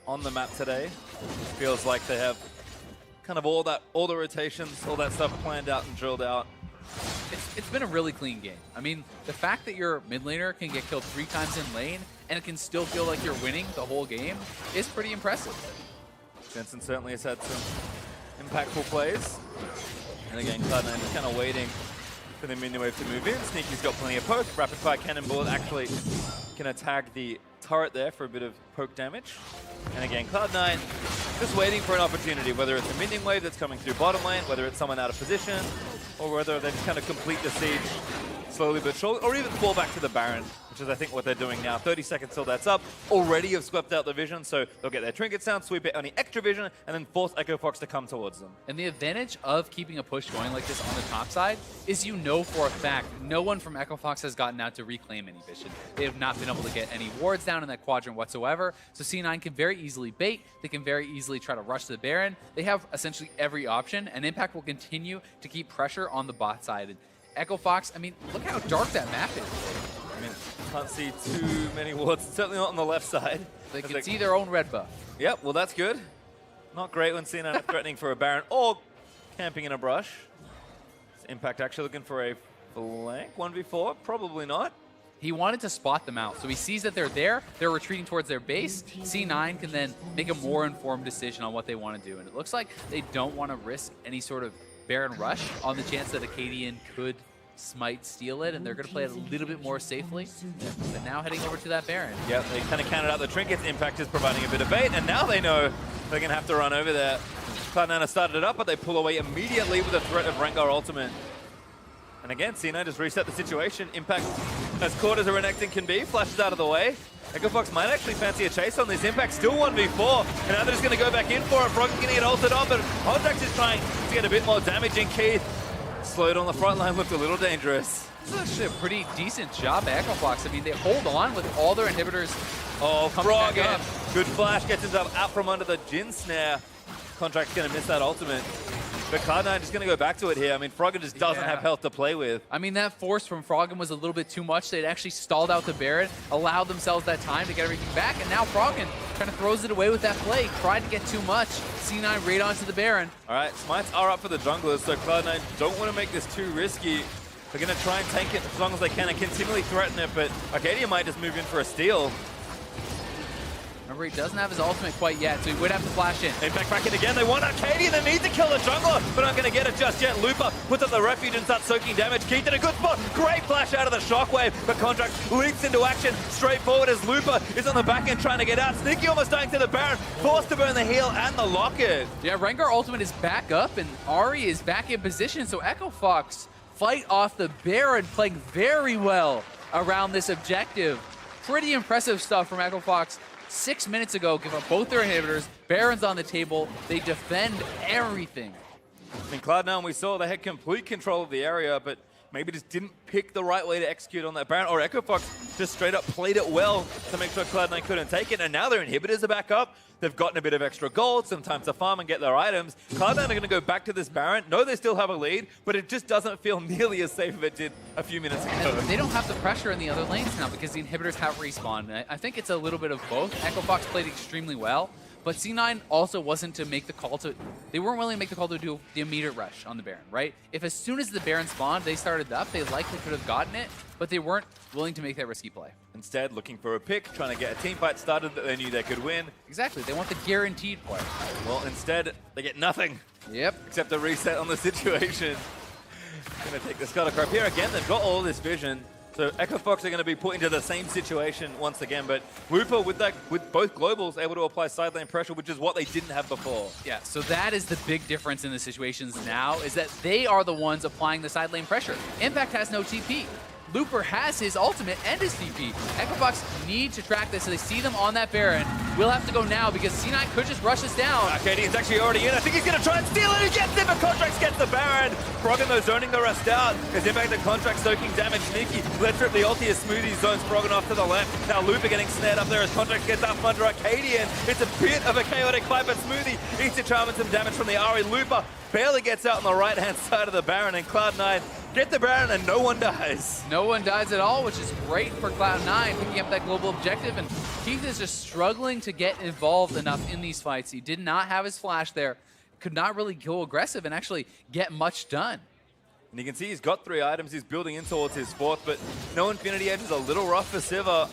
on the map today. Feels like they have kind of all the rotations, all that stuff planned out and drilled out. It's been a really clean game. I mean, the fact that your mid laner can get killed 3 times in lane and it can still feel like you're winning the whole game is pretty impressive. Jensen certainly has had some impactful plays. And again, Cloud9 is kind of waiting for the minion wave to move in. Sneaky's got plenty of poke. Rapid fire cannon bullet actually can tag the turret there for a bit of poke damage. And again, Cloud9 just waiting for an opportunity, whether it's a minion wave that's coming through bottom lane, whether it's someone out of position, or whether they just kind of complete the siege slowly but surely, or even fall back to the Baron, which is I think what they're doing now. 30 seconds till that's up. Already have swept out the vision, so they'll get their trinkets down, sweep it any extra vision, and then force Echo Fox to come towards them. And the advantage of keeping a push going like this on the top side is you know for a fact no one from Echo Fox has gotten out to reclaim any vision. They have not been able to get any wards down in that quadrant whatsoever, so C9 can very easily bait, they can very easily try to rush the Baron. They have essentially every option, and Impact will continue to keep pressure on the bot side. And Echo Fox, I mean, look how dark that map is. I mean, can't see too many wards, certainly not on the left side. They can see their own red buff. Yep, well that's good. Not great when C9 are threatening for a Baron or camping in a brush. Is Impact actually looking for a flank 1v4? Probably not. He wanted to spot them out, so he sees that they're there, they're retreating towards their base. C9 can then make a more informed decision on what they want to do, and it looks like they don't want to risk any sort of Baron rush on the chance that Acadian could smite steal it, and they're going to play it a little bit more safely. But now heading over to that Baron. Yep, they kind of counted out the trinkets. Impact is providing a bit of bait, and now they know they're going to have to run over there. Cloud9 started it up, but they pull away immediately with the threat of Rengar ultimate. And again, C9 just reset the situation. Impact, as caught as a Renekton can be, flashes out of the way. Echo Fox might actually fancy a chase on this. Impact still 1v4, and now they're just going to go back in for it. Frog's going to get ulted on, but Hondrax is trying to get a bit more damage in. Keith, slowed on the front line, looked a little dangerous. This is actually a pretty decent job by Echo Fox. I mean, they hold on with all their inhibitors. Oh, Frog, good flash, gets himself out from under the Jin snare. Contract's going to miss that ultimate. But Cloud9 just going to go back to it here. I mean, Froggen just doesn't have health to play with. I mean, that force from Froggen was a little bit too much. They'd actually stalled out the Baron, allowed themselves that time to get everything back, and now Froggen kind of throws it away with that play. Tried to get too much. C9 right onto the Baron. All right, smites are up for the junglers, so Cloud9 don't want to make this too risky. They're going to try and tank it as long as they can and continually threaten it, but Arcadia might just move in for a steal. Remember, he doesn't have his ultimate quite yet, so he would have to flash in. Impact back in again. They want Arcadia. They need to kill the jungler, but aren't going to get it just yet. Looper puts up the refuge and starts soaking damage. Keith in a good spot. Great flash out of the shockwave, but Contract leaps into action straight forward as Looper is on the back end trying to get out. Sneaky almost dying to the Baron. Forced to burn the heal and the locket. Yeah, Rengar ultimate is back up, and Ahri is back in position, so Echo Fox fight off the Baron, playing very well around this objective. Pretty impressive stuff from Echo Fox. 6 minutes ago, give up both their inhibitors. Baron's on the table. They defend everything. I mean, Cloud9, we saw they had complete control of the area, but maybe just didn't pick the right way to execute on that Baron. Or Echo Fox just straight up played it well to make sure Cloud9 couldn't take it. And now their inhibitors are back up. They've gotten a bit of extra gold, some time to farm and get their items. Cloud9 are going to go back to this Baron. No, they still have a lead, but it just doesn't feel nearly as safe as it did a few minutes ago. They don't have the pressure in the other lanes now because the inhibitors have respawned. I think it's a little bit of both. Echo Fox played extremely well, but C9 also wasn't to make the call to... They weren't willing to make the call to do the immediate rush on the Baron, right? If as soon as the Baron spawned, they started up, they likely could have gotten it, but they weren't willing to make that risky play. Instead, looking for a pick, trying to get a team fight started that they knew they could win. Exactly, they want the guaranteed play. Well, instead, they get nothing. Yep. Except a reset on the situation. Gonna take the Scuttle Crab here again. They've got all this vision. So Echo Fox are going to be put into the same situation once again, but Looper with both globals able to apply side lane pressure, which is what they didn't have before. Yeah, so that is the big difference in the situations now, is that they are the ones applying the side lane pressure. Impact has no TP. Looper has his ultimate and his TP. Echo Fox need to track this, so they see them on that Baron. We'll have to go now because C9 could just rush us down. Arcadian's actually already in. I think he's going to try and steal it. He gets it, but Contracts gets the Baron. Froggen, though, zoning the rest out. As Impact and Contract soaking damage. Sneaky. Let's rip the ulti as Smoothie zones Froggen off to the left. Now Looper getting snared up there as Contract gets up under Arcadian. It's a bit of a chaotic fight, but Smoothie eats a charm and some damage from the Ahri. Looper barely gets out on the right-hand side of the Baron, and Cloud9 get the Baron and no one dies. No one dies at all, which is great for Cloud9, picking up that global objective, and Keith is just struggling to get involved enough in these fights. He did not have his flash there, could not really go aggressive and actually get much done. And you can see he's got 3 items, he's building in towards his 4th, but no Infinity Edge is a little rough for Sivir.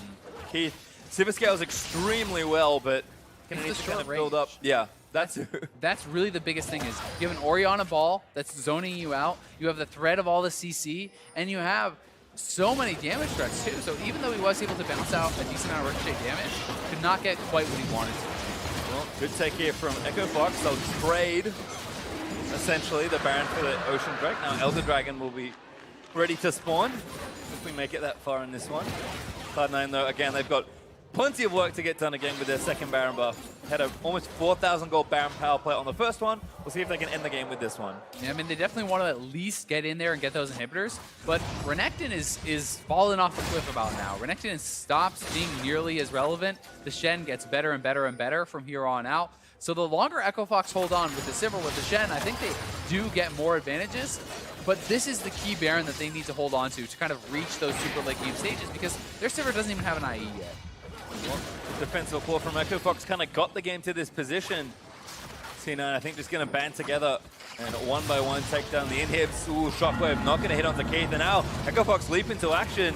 Keith, Sivir scales extremely well, but gonna need to kind of build up. Yeah. That's really the biggest thing, is you have an Orianna ball that's zoning you out, you have the threat of all the CC, and you have so many damage threats too. So even though he was able to bounce out a decent amount of ricochet damage, could not get quite what he wanted to. Well, good take here from Echo Fox. They'll trade essentially the Baron for the Ocean Drake. Now Elder Dragon will be ready to spawn, if we make it that far in this one. Cloud9, though, again, they've got plenty of work to get done again with their second Baron buff. Had a almost 4,000 gold Baron power play on the first one. We'll see if they can end the game with this one. Yeah, I mean, they definitely want to at least get in there and get those inhibitors, but Renekton is falling off the cliff about now. Renekton stops being nearly as relevant. The Shen gets better and better and better from here on out. So the longer Echo Fox hold on with the Sivir, with the Shen, I think they do get more advantages. But this is the key Baron that they need to hold on to kind of reach those super late game stages, because their Sivir doesn't even have an IE yet. Well, defensive claw from Echo Fox kind of got the game to this position. C9, I think, just going to band together and one by one take down the inhibs. Ooh, Shockwave not going to hit onto Keith. And now Echo Fox leap into action.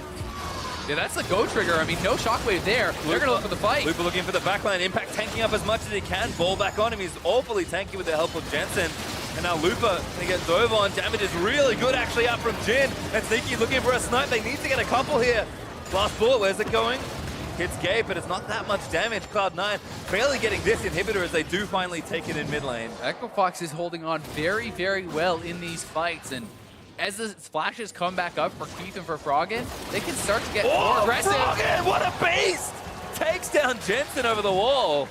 Yeah, that's the go trigger. I mean, no Shockwave there. They're going to look for the fight. Lupa looking for the backline. Impact tanking up as much as he can. Ball back on him. He's awfully tanky with the help of Jensen. And now Lupa going to get dove on. Damage is really good actually up from Jin. And Sneaky looking for a snipe. They need to get a couple here. Last bullet, where's it going? Hits Gabe, but it's not that much damage. Cloud9 barely getting this inhibitor as they do finally take it in mid lane. Echo Fox is holding on very, very well in these fights. And as the splashes come back up for Keith and for Froggen, they can start to get more aggressive. Froggen, what a beast! Takes down Jensen over the wall.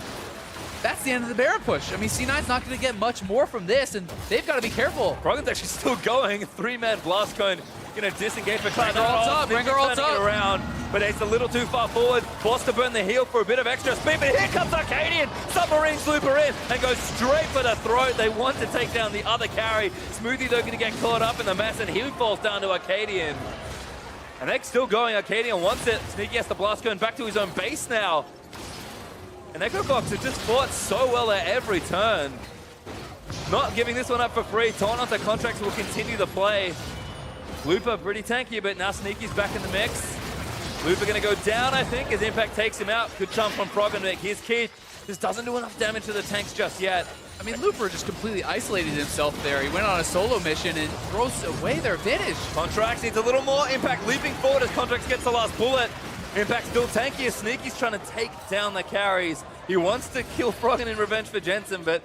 That's the end of the Baron push. I mean, C9's not going to get much more from this, and they've got to be careful. Froggen's actually still going. Three-man blast cone. Going to disengage for Cloud9. Bring her ults up. Around, but it's a little too far forward. Forced to burn the heal for a bit of extra speed, but here comes Arcadian. Submarine Slooper in and goes straight for the throat. They want to take down the other carry. Smoothie, though, going to get caught up in the mess, and he falls down to Arcadian. And they're still going. Arcadian wants it. Sneaky has the blast cone back to his own base now. And Echo Fox have just fought so well at every turn. Not giving this one up for free. Torn onto contracts will continue to play. Lupa pretty tanky, but now Sneaky's back in the mix. Lupa going to go down, I think, as Impact takes him out. Good jump from Froggen. Here's Keith. This doesn't do enough damage to the tanks just yet. I mean, Lupa just completely isolated himself there. He went on a solo mission and throws away their advantage. Contracts needs a little more. Impact leaping forward as Contracts gets the last bullet. Impact still tanky as Sneaky's trying to take down the carries. He wants to kill Froggen in revenge for Jensen, but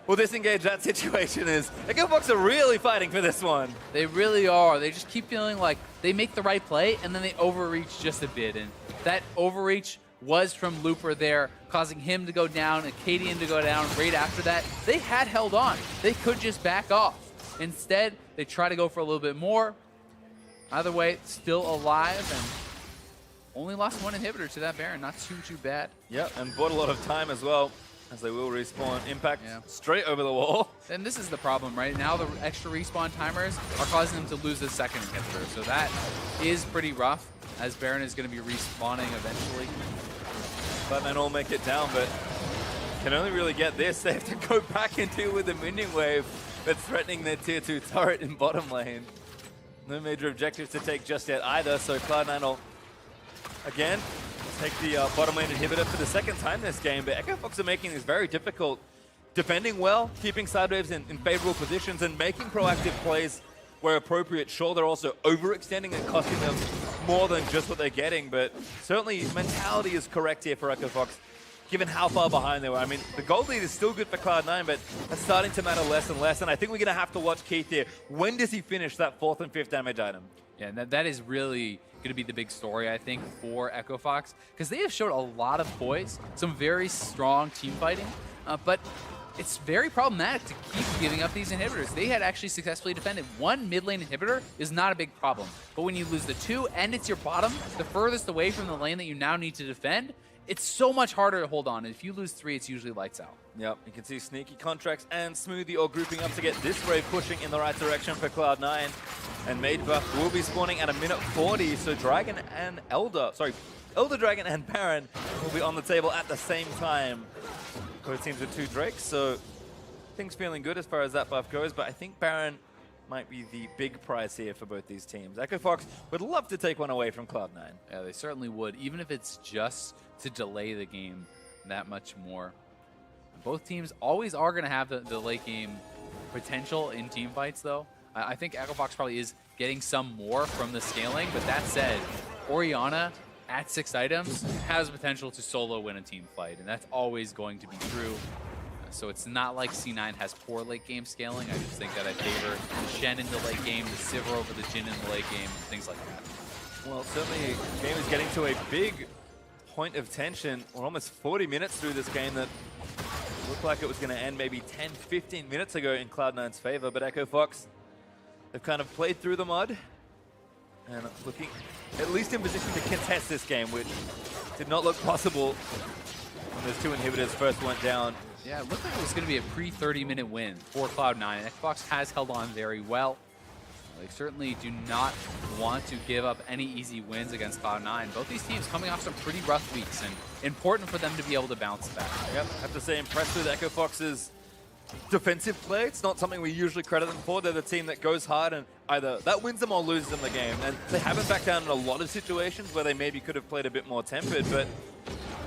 will disengage that situation is. Echo Fox are really fighting for this one. They really are. They just keep feeling like they make the right play and then they overreach just a bit. And that overreach was from Looper there, causing him to go down, Acadian to go down right after that. They had held on. They could just back off. Instead, they try to go for a little bit more. Either way, still alive and only lost one inhibitor to that Baron. Not too bad. Yep, and bought a lot of time as well, as they will respawn. Impact straight over the wall. And this is the problem, right? Now the extra respawn timers are causing them to lose the second inhibitor. So that is pretty rough, as Baron is going to be respawning eventually. Cloud9 all make it down, but can only really get this. They have to go back and deal with the minion wave that's threatening their tier 2 turret in bottom lane. No major objectives to take just yet either, so Cloud9 will again take the bottom lane inhibitor for the second time this game, but Echo Fox are making this very difficult. Defending well, keeping side waves in favorable positions, and making proactive plays where appropriate. Sure, they're also overextending and costing them more than just what they're getting, but certainly mentality is correct here for Echo Fox, given how far behind they were. I mean, the gold lead is still good for Cloud9, but that's starting to matter less and less, and I think we're going to have to watch Keith here. When does he finish that 4th and 5th damage item? Yeah, that is really going to be the big story, I think, for Echo Fox, because they have showed a lot of poise, some very strong team fighting, but it's very problematic to keep giving up these inhibitors. They had actually successfully defended. One mid lane inhibitor is not a big problem, but when you lose the 2 and it's your bottom, the furthest away from the lane that you now need to defend, it's so much harder to hold on. And if you lose 3, it's usually lights out. Yep, you can see Sneaky, Contracts, and Smoothie all grouping up to get this wave pushing in the right direction for Cloud9. And Made Buff will be spawning at a minute 40, so Dragon and Elder Dragon and Baron will be on the table at the same time. Both teams with 2 Drakes, so things feeling good as far as that buff goes, but I think Baron might be the big prize here for both these teams. Echo Fox would love to take one away from Cloud9. Yeah, they certainly would, even if it's just to delay the game that much more. Both teams always are going to have the late game potential in team fights, though. I think Echo Fox probably is getting some more from the scaling, but that said, Orianna at 6 items has the potential to solo win a team fight, and that's always going to be true. So it's not like C9 has poor late game scaling. I just think that I favor Shen in the late game, the Sivir over the Jhin in the late game, things like that. Well, certainly the game is getting to a big point of tension. We're almost 40 minutes through this game that looked like it was going to end maybe 10, 15 minutes ago in Cloud9's favor. But Echo Fox, they've kind of played through the mud and looking at least in position to contest this game, which did not look possible when those two inhibitors first went down. Yeah, it looked like it was going to be a pre-30-minute win for Cloud9. Xbox has held on very well. They certainly do not want to give up any easy wins against Cloud9. Both these teams coming off some pretty rough weeks, and important for them to be able to bounce back. Yep, I have to say, impressed with Echo Fox's defensive play. It's not something we usually credit them for. They're the team that goes hard and either that wins them or loses them the game. And they haven't backed down in a lot of situations where they maybe could have played a bit more tempered, but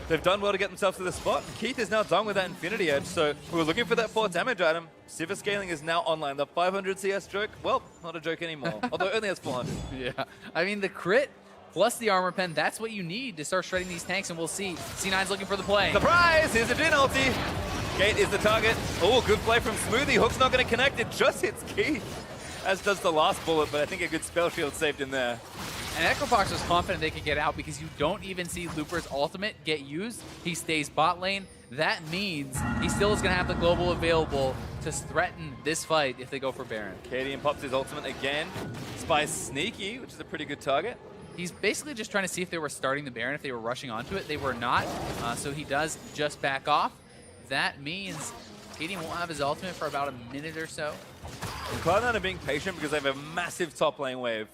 they've done well to get themselves to the spot. And Keith is now done with that Infinity Edge, so we were looking for that 4 damage item. Sivir scaling is now online. The 500 CS joke, well, not a joke anymore, although it only has 400. Yeah, I mean, the crit plus the armor pen, that's what you need to start shredding these tanks, and we'll see. C9's looking for the play. Surprise! Here's a Jhin ulti. Gate is the target. Oh, good play from Smoothie. Hook's not going to connect. It just hits Keith, as does the last bullet, but I think a good spell shield saved in there. And Echo Fox was confident they could get out because you don't even see Looper's ultimate get used. He stays bot lane. That means he still is going to have the global available to threaten this fight if they go for Baron. Cadian pops his ultimate again. Spies Sneaky, which is a pretty good target. He's basically just trying to see if they were starting the Baron, if they were rushing onto it. They were not, so he does just back off. That means Cadian won't have his ultimate for about a minute or so. And Cloud9 are being patient because they have a massive top lane wave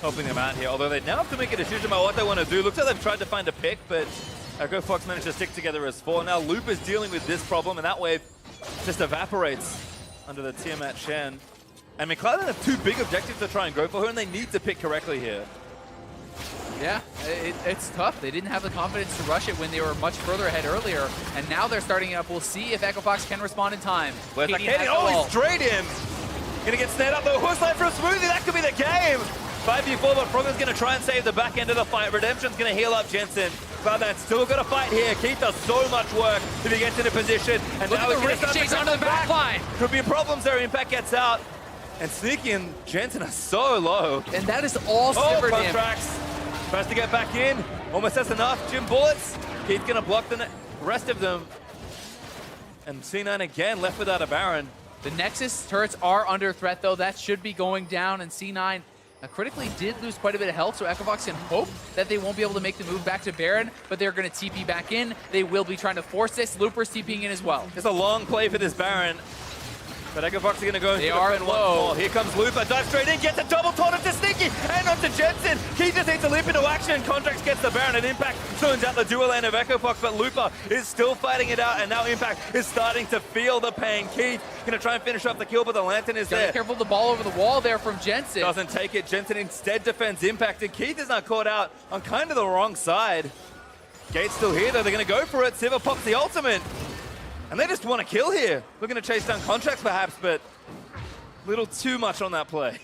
helping them out here. Although they now have to make a decision about what they want to do. Looks like they've tried to find a pick, but Echo Fox managed to stick together as 4. Now Loop is dealing with this problem, and that wave just evaporates under the Tiamat Shen. I mean, Cloud9 have 2 big objectives to try and go for her, and they need to pick correctly here. Yeah, it's tough. They didn't have the confidence to rush it when they were much further ahead earlier, and now they're starting it up. We'll see if Echo Fox can respond in time. Where's that Cadian? Oh, he's straight in! Gonna get snared up though. Horse line from Smoothie, that could be the game! 5v4, but Frogger's gonna try and save the back end of the fight. Redemption's gonna heal up Jensen. Cloud9 still got to fight here. Keith does so much work if he gets into position. And look now at the ricochets onto the back line. Could be problems there. Impact gets out. And Sneaky and Jensen are so low. And that is all Sivir damage. Contracts. Tries to get back in. Almost has enough. Jhin bullets. Keith gonna block the rest of them. And C9 again left without a Baron. The Nexus turrets are under threat, though. That should be going down, and C9 critically did lose quite a bit of health, so Echo Fox can hope that they won't be able to make the move back to Baron, but they're going to TP back in. They will be trying to force this. Looper's TPing in as well. It's a long play for this Baron, but Echo Fox are going to go. They are low. Here comes Looper, dives straight in, gets a double taunt to Sneaky, and onto Jensen. He just needs to leap into action, and Contracts gets the Baron, and Impact turns out the dual lane of Echo Fox, but Looper is still fighting it out, and now Impact is starting to feel the pain. Keith going to try and finish off the kill, but the Lantern is there. Be careful of the ball over the wall there from Jensen. Doesn't take it. Jensen instead defends Impact, and Keith is not caught out on kind of the wrong side. Gate's still here, though. They're going to go for it. Sivir pops the ultimate. And they just want to kill here. Looking to chase down Contracts, perhaps, but a little too much on that play.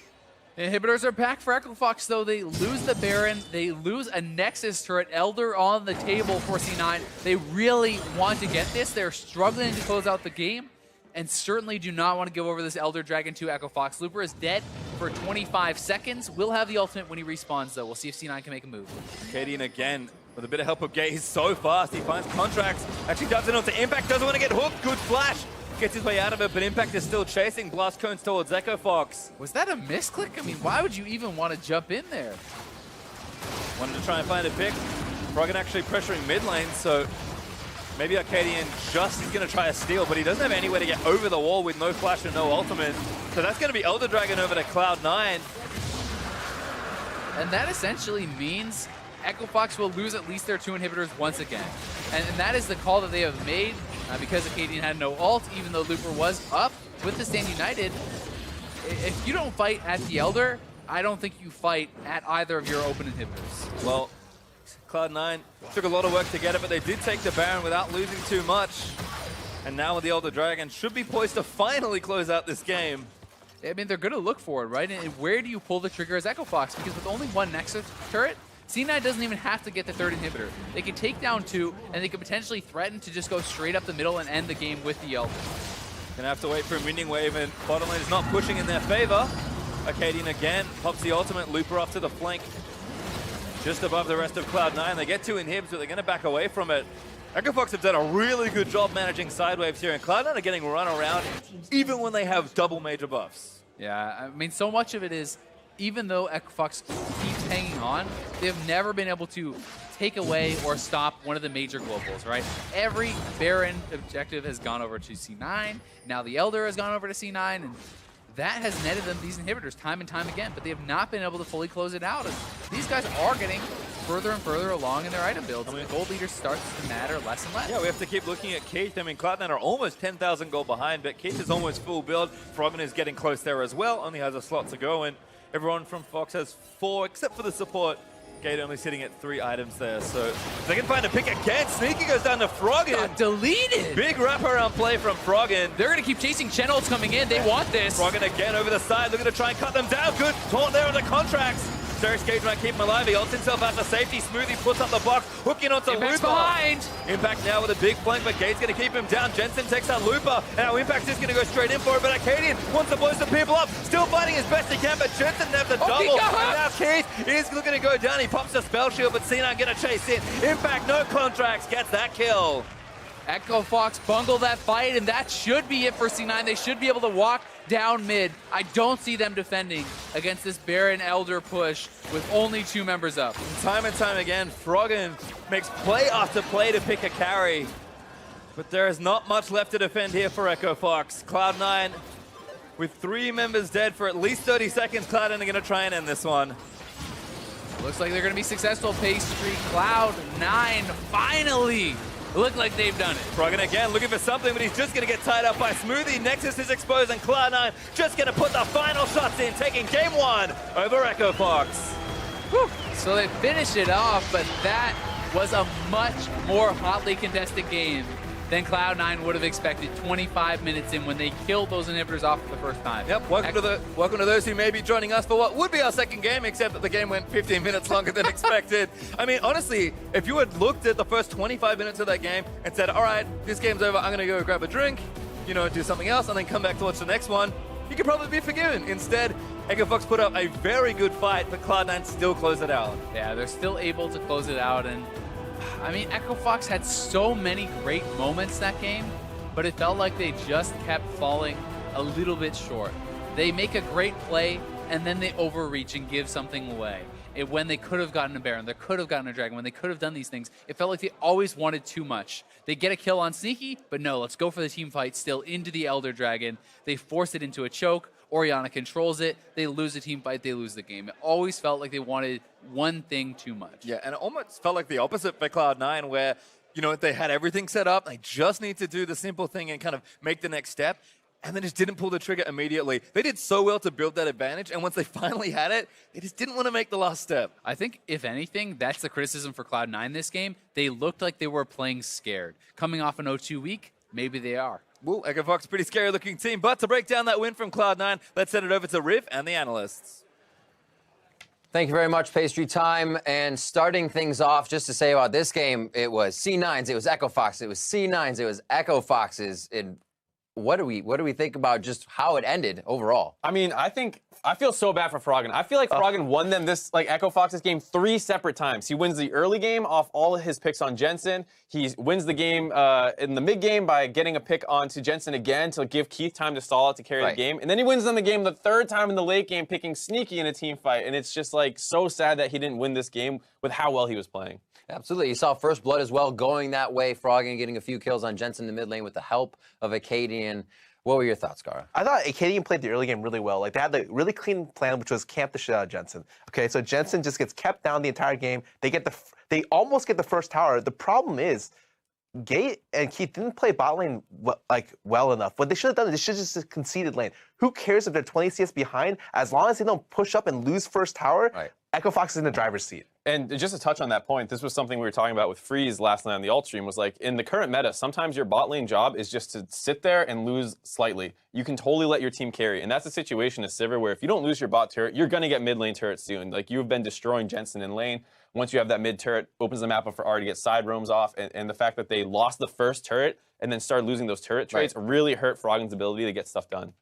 Inhibitors are back for Echo Fox, though. They lose the Baron. They lose a Nexus turret. Elder on the table for C9. They really want to get this. They're struggling to close out the game, and certainly do not want to give over this Elder Dragon to Echo Fox. Looper is dead for 25 seconds. Will have the ultimate when he respawns, though. We'll see if C9 can make a move. Cadian again with a bit of help of Gate. He's so fast. He finds Contracts. Actually dubs it onto Impact. Doesn't want to get hooked. Good flash. Gets his way out of it, but Impact is still chasing. Blast cones towards Echo Fox. Was that a misclick? I mean, why would you even want to jump in there? Wanted to try and find a pick. Froggen actually pressuring mid lane, so maybe Arcadian just is going to try a steal, but he doesn't have anywhere to get over the wall with no flash and no ultimate. So that's going to be Elder Dragon over to Cloud9. And that essentially means Echo Fox will lose at least their 2 inhibitors once again. And that is the call that they have made because Acadian had no ult, even though Looper was up with the Stand United. If you don't fight at the Elder, I don't think you fight at either of your open inhibitors. Well, Cloud9 took a lot of work to get it, but they did take the Baron without losing too much. And now with the Elder Dragon, should be poised to finally close out this game. I mean, they're going to look for it, right? And where do you pull the trigger as Echo Fox? Because with only 1 Nexus turret, C9 doesn't even have to get the third inhibitor. They can take down 2, and they could potentially threaten to just go straight up the middle and end the game with the Elder. Gonna have to wait for a minion wave, and bottom lane is not pushing in their favor. Arcadian again pops the ultimate, Looper off to the flank, just above the rest of Cloud9. They get 2 inhibs, but they're gonna back away from it. Echo Fox have done a really good job managing side waves here, and Cloud9 are getting run around even when they have double major buffs. Yeah, I mean, so much of it is, even though Echo Fox keeps hanging on, they've never been able to take away or stop one of the major globals, right? Every Baron objective has gone over to C9. Now the Elder has gone over to C9, and that has netted them these inhibitors time and time again, but they have not been able to fully close it out. And these guys are getting further and further along in their item builds. I mean, the gold leader starts to matter less and less. Yeah, we have to keep looking at Keith. I mean, Cloud9 are almost 10,000 gold behind, but Keith is almost full build. Froggen is getting close there as well, only has a slot to go, and everyone from Fox has 4, except for the support. Gate only sitting at 3 items there, so if they can find a pick again. Sneaky goes down to Froggen. Got deleted. Big wraparound play from Froggen. They're going to keep chasing Chen ults coming in. They want this. Froggen again over the side, looking to try and cut them down. Good taunt there on the contracts. Serious Gage might keep him alive. He ults himself out to safety. Smoothie puts up the box, hooking onto Impact's Looper. behind. Impact now with a big flank, but Gate's going to keep him down. Jensen takes out Looper, and now Impact's just going to go straight in for it, but Arcadian wants to blow some people up. Still fighting as best he can, but Jensen has the double. And now Keith is looking to go down. He pops a spell shield, but C9 going to chase in. Impact, no contracts, gets that kill. Echo Fox bungled that fight, and that should be it for C9. They should be able to walk down mid. I don't see them defending against this Baron Elder push with only 2 members up. Time and time again, Froggen makes play after play to pick a carry, but there is not much left to defend here for Echo Fox. Cloud9, with 3 members dead for at least 30 seconds, Cloud9 are going to try and end this one. Looks like they're going to be successful. Pastry Cloud9 finally look like they've done it. Froggen again looking for something, but he's just going to get tied up by Smoothie. Nexus is exposed, and Cloud9 just going to put the final shots in, taking game 1 over Echo Fox. Whew. So they finish it off, but that was a much more hotly contested game than Cloud9 would have expected 25 minutes in when they killed those inhibitors off for the first time. Yep, welcome to those who may be joining us for what would be our second game, except that the game went 15 minutes longer than expected. I mean, honestly, if you had looked at the first 25 minutes of that game and said, all right, this game's over, I'm going to go grab a drink, you know, do something else, and then come back to watch the next one, you could probably be forgiven. Instead, Echo Fox put up a very good fight, but Cloud9 still closed it out. Yeah, they're still able to close it out, and I mean, Echo Fox had so many great moments that game, but it felt like they just kept falling a little bit short. They make a great play, and then they overreach and give something away. When they could have gotten a Baron, they could have gotten a Dragon, when they could have done these things, it felt like they always wanted too much. They get a kill on Sneaky, but no, let's go for the team fight still into the Elder Dragon. They force it into a choke. Orianna controls it. They lose the team fight. They lose the game. It always felt like they wanted one thing too much. Yeah, and it almost felt like the opposite for Cloud9, where, you know, they had everything set up. They just need to do the simple thing and kind of make the next step, and then just didn't pull the trigger immediately. They did so well to build that advantage, and once they finally had it, they just didn't want to make the last step. I think, if anything, that's the criticism for Cloud9 this game. They looked like they were playing scared. Coming off an 0-2 week, maybe they are. Well, Echo Fox, pretty scary looking team, but to break down that win from Cloud9, let's send it over to Riv and the analysts. Thank you very much, Pastry Time. And starting things off, just to say about this game, it was C9s, it was Echo Fox, it was C9s, it was Echo Foxes. What do we think about just how it ended overall? I mean, I feel so bad for Froggen. I feel like Froggen won them this, like, Echo Fox's game 3 separate times. He wins the early game off all of his picks on Jensen. He wins the game in the mid game by getting a pick onto Jensen again to give Keith time to stall out to carry the game. And then he wins them the game the 3rd time in the late game, picking Sneaky in a team fight. And it's just, like, so sad that he didn't win this game with how well he was playing. Absolutely. You saw First Blood as well going that way. Froggen getting a few kills on Jensen in the mid lane with the help of Acadian. What were your thoughts, Gara? I thought Acadian played the early game really well. Like, they had the really clean plan, which was camp the shit out of Jensen. Okay, so Jensen just gets kept down the entire game. They almost get the first tower. The problem is, Gate and Keith didn't play bot lane well enough. What they should have done is they should have just conceded lane. Who cares if they're 20 CS behind? As long as they don't push up and lose first tower, Echo Fox is in the driver's seat. And just to touch on that point, this was something we were talking about with Freeze last night on the alt stream, was like, in the current meta, sometimes your bot lane job is just to sit there and lose slightly. You can totally let your team carry. And that's the situation as Sivir, where if you don't lose your bot turret, you're going to get mid lane turrets soon. Like, you've been destroying Jensen in lane. Once you have that mid turret, opens the map up for R to get side roams off. And the fact that they lost the first turret and then started losing those turret trades really hurt Froggen's ability to get stuff done.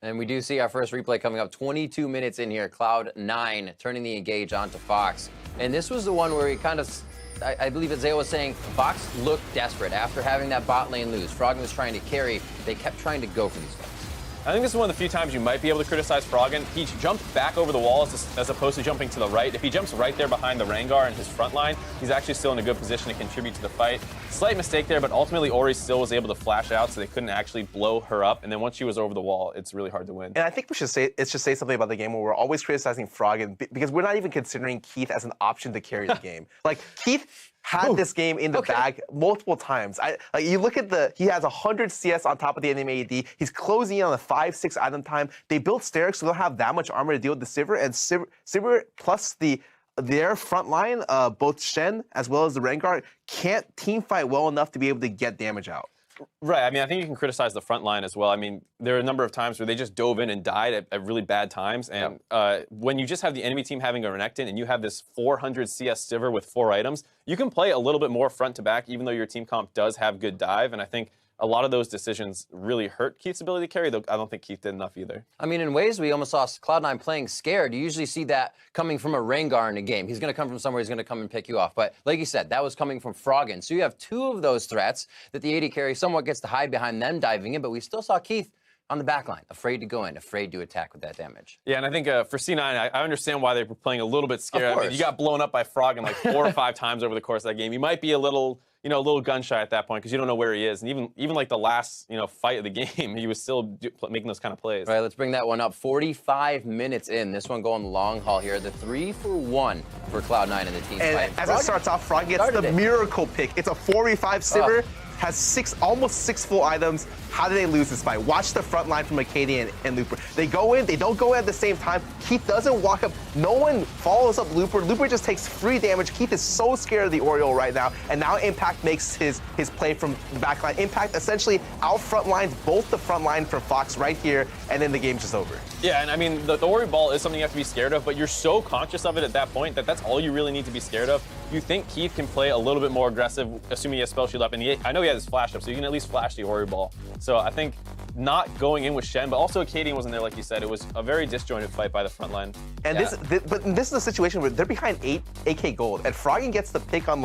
And we do see our first replay coming up 22 minutes in here. Cloud9 turning the engage onto Fox. And this was the one where he kind of, I believe Isaiah was saying, Fox looked desperate after having that bot lane lose. Froggen was trying to carry. They kept trying to go for these guys. I think this is one of the few times you might be able to criticize Froggen. He jumped back over the walls as opposed to jumping to the right. If he jumps right there behind the Rengar in his front line, he's actually still in a good position to contribute to the fight. Slight mistake there, but ultimately Ori still was able to flash out, so they couldn't actually blow her up. And then once she was over the wall, it's really hard to win. And I think we should say something about the game where we're always criticizing Froggen because we're not even considering Keith as an option to carry the game. Like, Keith had this game in the bag multiple times. You look at he has 100 CS on top of the enemy AD. He's closing in on a 5-6 item time. They built Sterix, so they don't have that much armor to deal with the Sivir, and Sivir plus their front line, both Shen as well as the Rengar, can't team fight well enough to be able to get damage out. Right. I mean, I think you can criticize the front line as well. I mean, there are a number of times where they just dove in and died at really bad times. And when you just have the enemy team having a Renekton and you have this 400 CS Sivir with 4 items, you can play a little bit more front to back, even though your team comp does have good dive. And I think a lot of those decisions really hurt Keith's ability to carry, though I don't think Keith did enough either. I mean, in ways, we almost saw Cloud9 playing scared. You usually see that coming from a Rengar in a game. He's going to come from somewhere, he's going to come and pick you off. But like you said, that was coming from Froggen. So you have 2 of those threats that the AD carry somewhat gets to hide behind them diving in, but we still saw Keith on the back line, afraid to go in, afraid to attack with that damage. Yeah, and I think for C9, I understand why they were playing a little bit scared. I mean, you got blown up by Froggen like 4 or 5 times over the course of that game. You might be a little gun shy at that point because you don't know where he is. And even like the last, fight of the game, he was still making those kind of plays. All right, let's bring that one up. 45 minutes in. This one going the long haul here. The 3-for-1 for Cloud9 in the team fight. As it starts off, Froggen gets the miracle pick. It's a 4v5 Sivir. Has almost 6 full items. How do they lose this fight? Watch the front line from Acadian and Looper. They go in, they don't go in at the same time. Keith doesn't walk up. No one follows up Looper. Looper just takes free damage. Keith is so scared of the Oriole right now. And now Impact makes his play from the back line. Impact essentially out front lines both the front line for Fox right here, and then the game's just over. Yeah, and I mean, the Ori ball is something you have to be scared of, but you're so conscious of it at that point that that's all you really need to be scared of. You think Keith can play a little bit more aggressive, assuming he has spell shield up, and I know he has his flash up, so you can at least flash the Ori ball. So I think not going in with Shen, but also Acadian wasn't there, like you said. It was a very disjointed fight by the front line. And this is a situation where they're behind 8K gold, and Froggen gets the pick on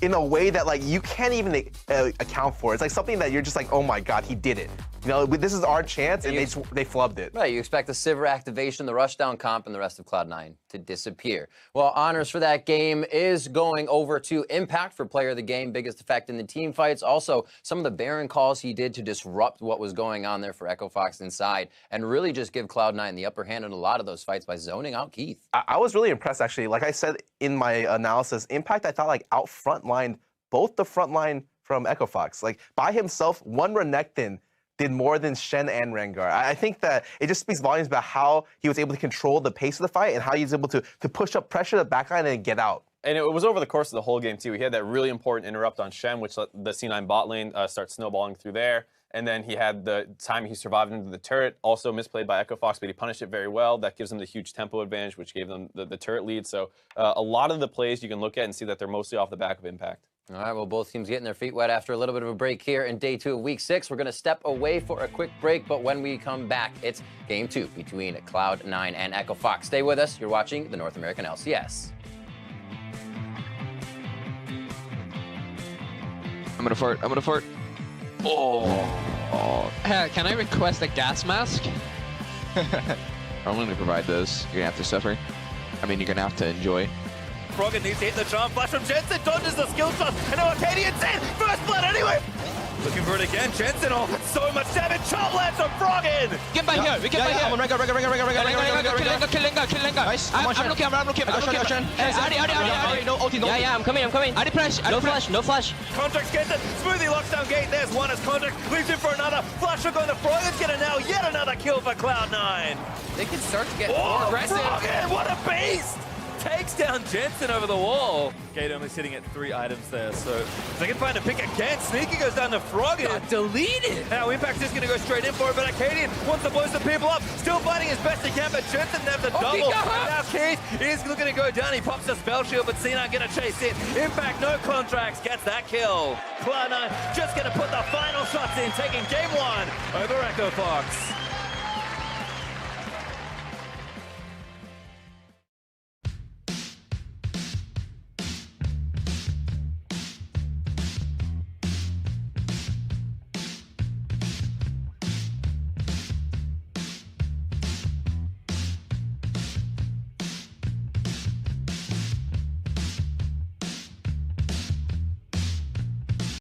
in a way that you can't even account for. It's like something that you're just like, oh my god, he did it. This is our chance, and they flubbed it. Right, you expect the Sivir activation, the rushdown comp, and the rest of Cloud9 to disappear. Well, honors for that game is going over to Impact for player of the game, biggest effect in the team fights. Also, some of the Baron calls he did to disrupt what was going on there for Echo Fox inside, and really just give Cloud9 the upper hand in a lot of those fights by zoning out Keith. I was really impressed, actually. Like I said in my analysis, Impact, I thought out front line both the front line from Echo Fox. By himself, one Renekton did more than Shen and Rengar. I think that it just speaks volumes about how he was able to control the pace of the fight and how he was able to push up pressure to the backline and get out. And it was over the course of the whole game, too. He had that really important interrupt on Shen, which let the C9 bot lane start snowballing through there. And then he had the time he survived into the turret, also misplayed by Echo Fox, but he punished it very well. That gives them the huge tempo advantage, which gave them the turret lead. So a lot of the plays you can look at and see that they're mostly off the back of Impact. All right, well, both teams getting their feet wet after a little bit of a break here in day 2 of week 6. We're going to step away for a quick break, but when we come back, it's game 2 between Cloud9 and Echo Fox. Stay with us. You're watching the North American LCS. I'm gonna fart. Oh. Can I request a gas mask? I'm gonna provide those. You're gonna have to suffer. I mean, you're gonna have to enjoy. Froggen needs to hit the charm. Flash from Jensen, dodges the skill shot, and now Arcadian's in! First blood anyway! Looking for it again, Jensen, so much damage, charm lands from Froggen! Get by here, we get by here! I'm on Rengar. Kill Lengar. Nice, I'm looking. Adi, no ulti, no ulti. Yeah, I'm coming. Adi flash. No flash. Contract gets it, smoothly locks down gate, there's one as Contract, leaves him for another, flash hook on the Froggen's gonna now yet another kill for Cloud9! They can start to get more aggressive. Froggen, what a beast! takes down Jensen over the wall. Gate only sitting at 3 items there, so if they can find a pick again, Sneaky goes down to Froggen. Got deleted. Now Impact is going to go straight in for it, but Arcadian wants to blow some people up. Still fighting as best he can, but Jensen has the Oh, he double. got And now Keith is looking to go down. He pops a spell shield, but C9 going to chase in. Impact, no contracts, gets that kill. Cloud9 just going to put the final shots in, taking game 1 over Echo Fox.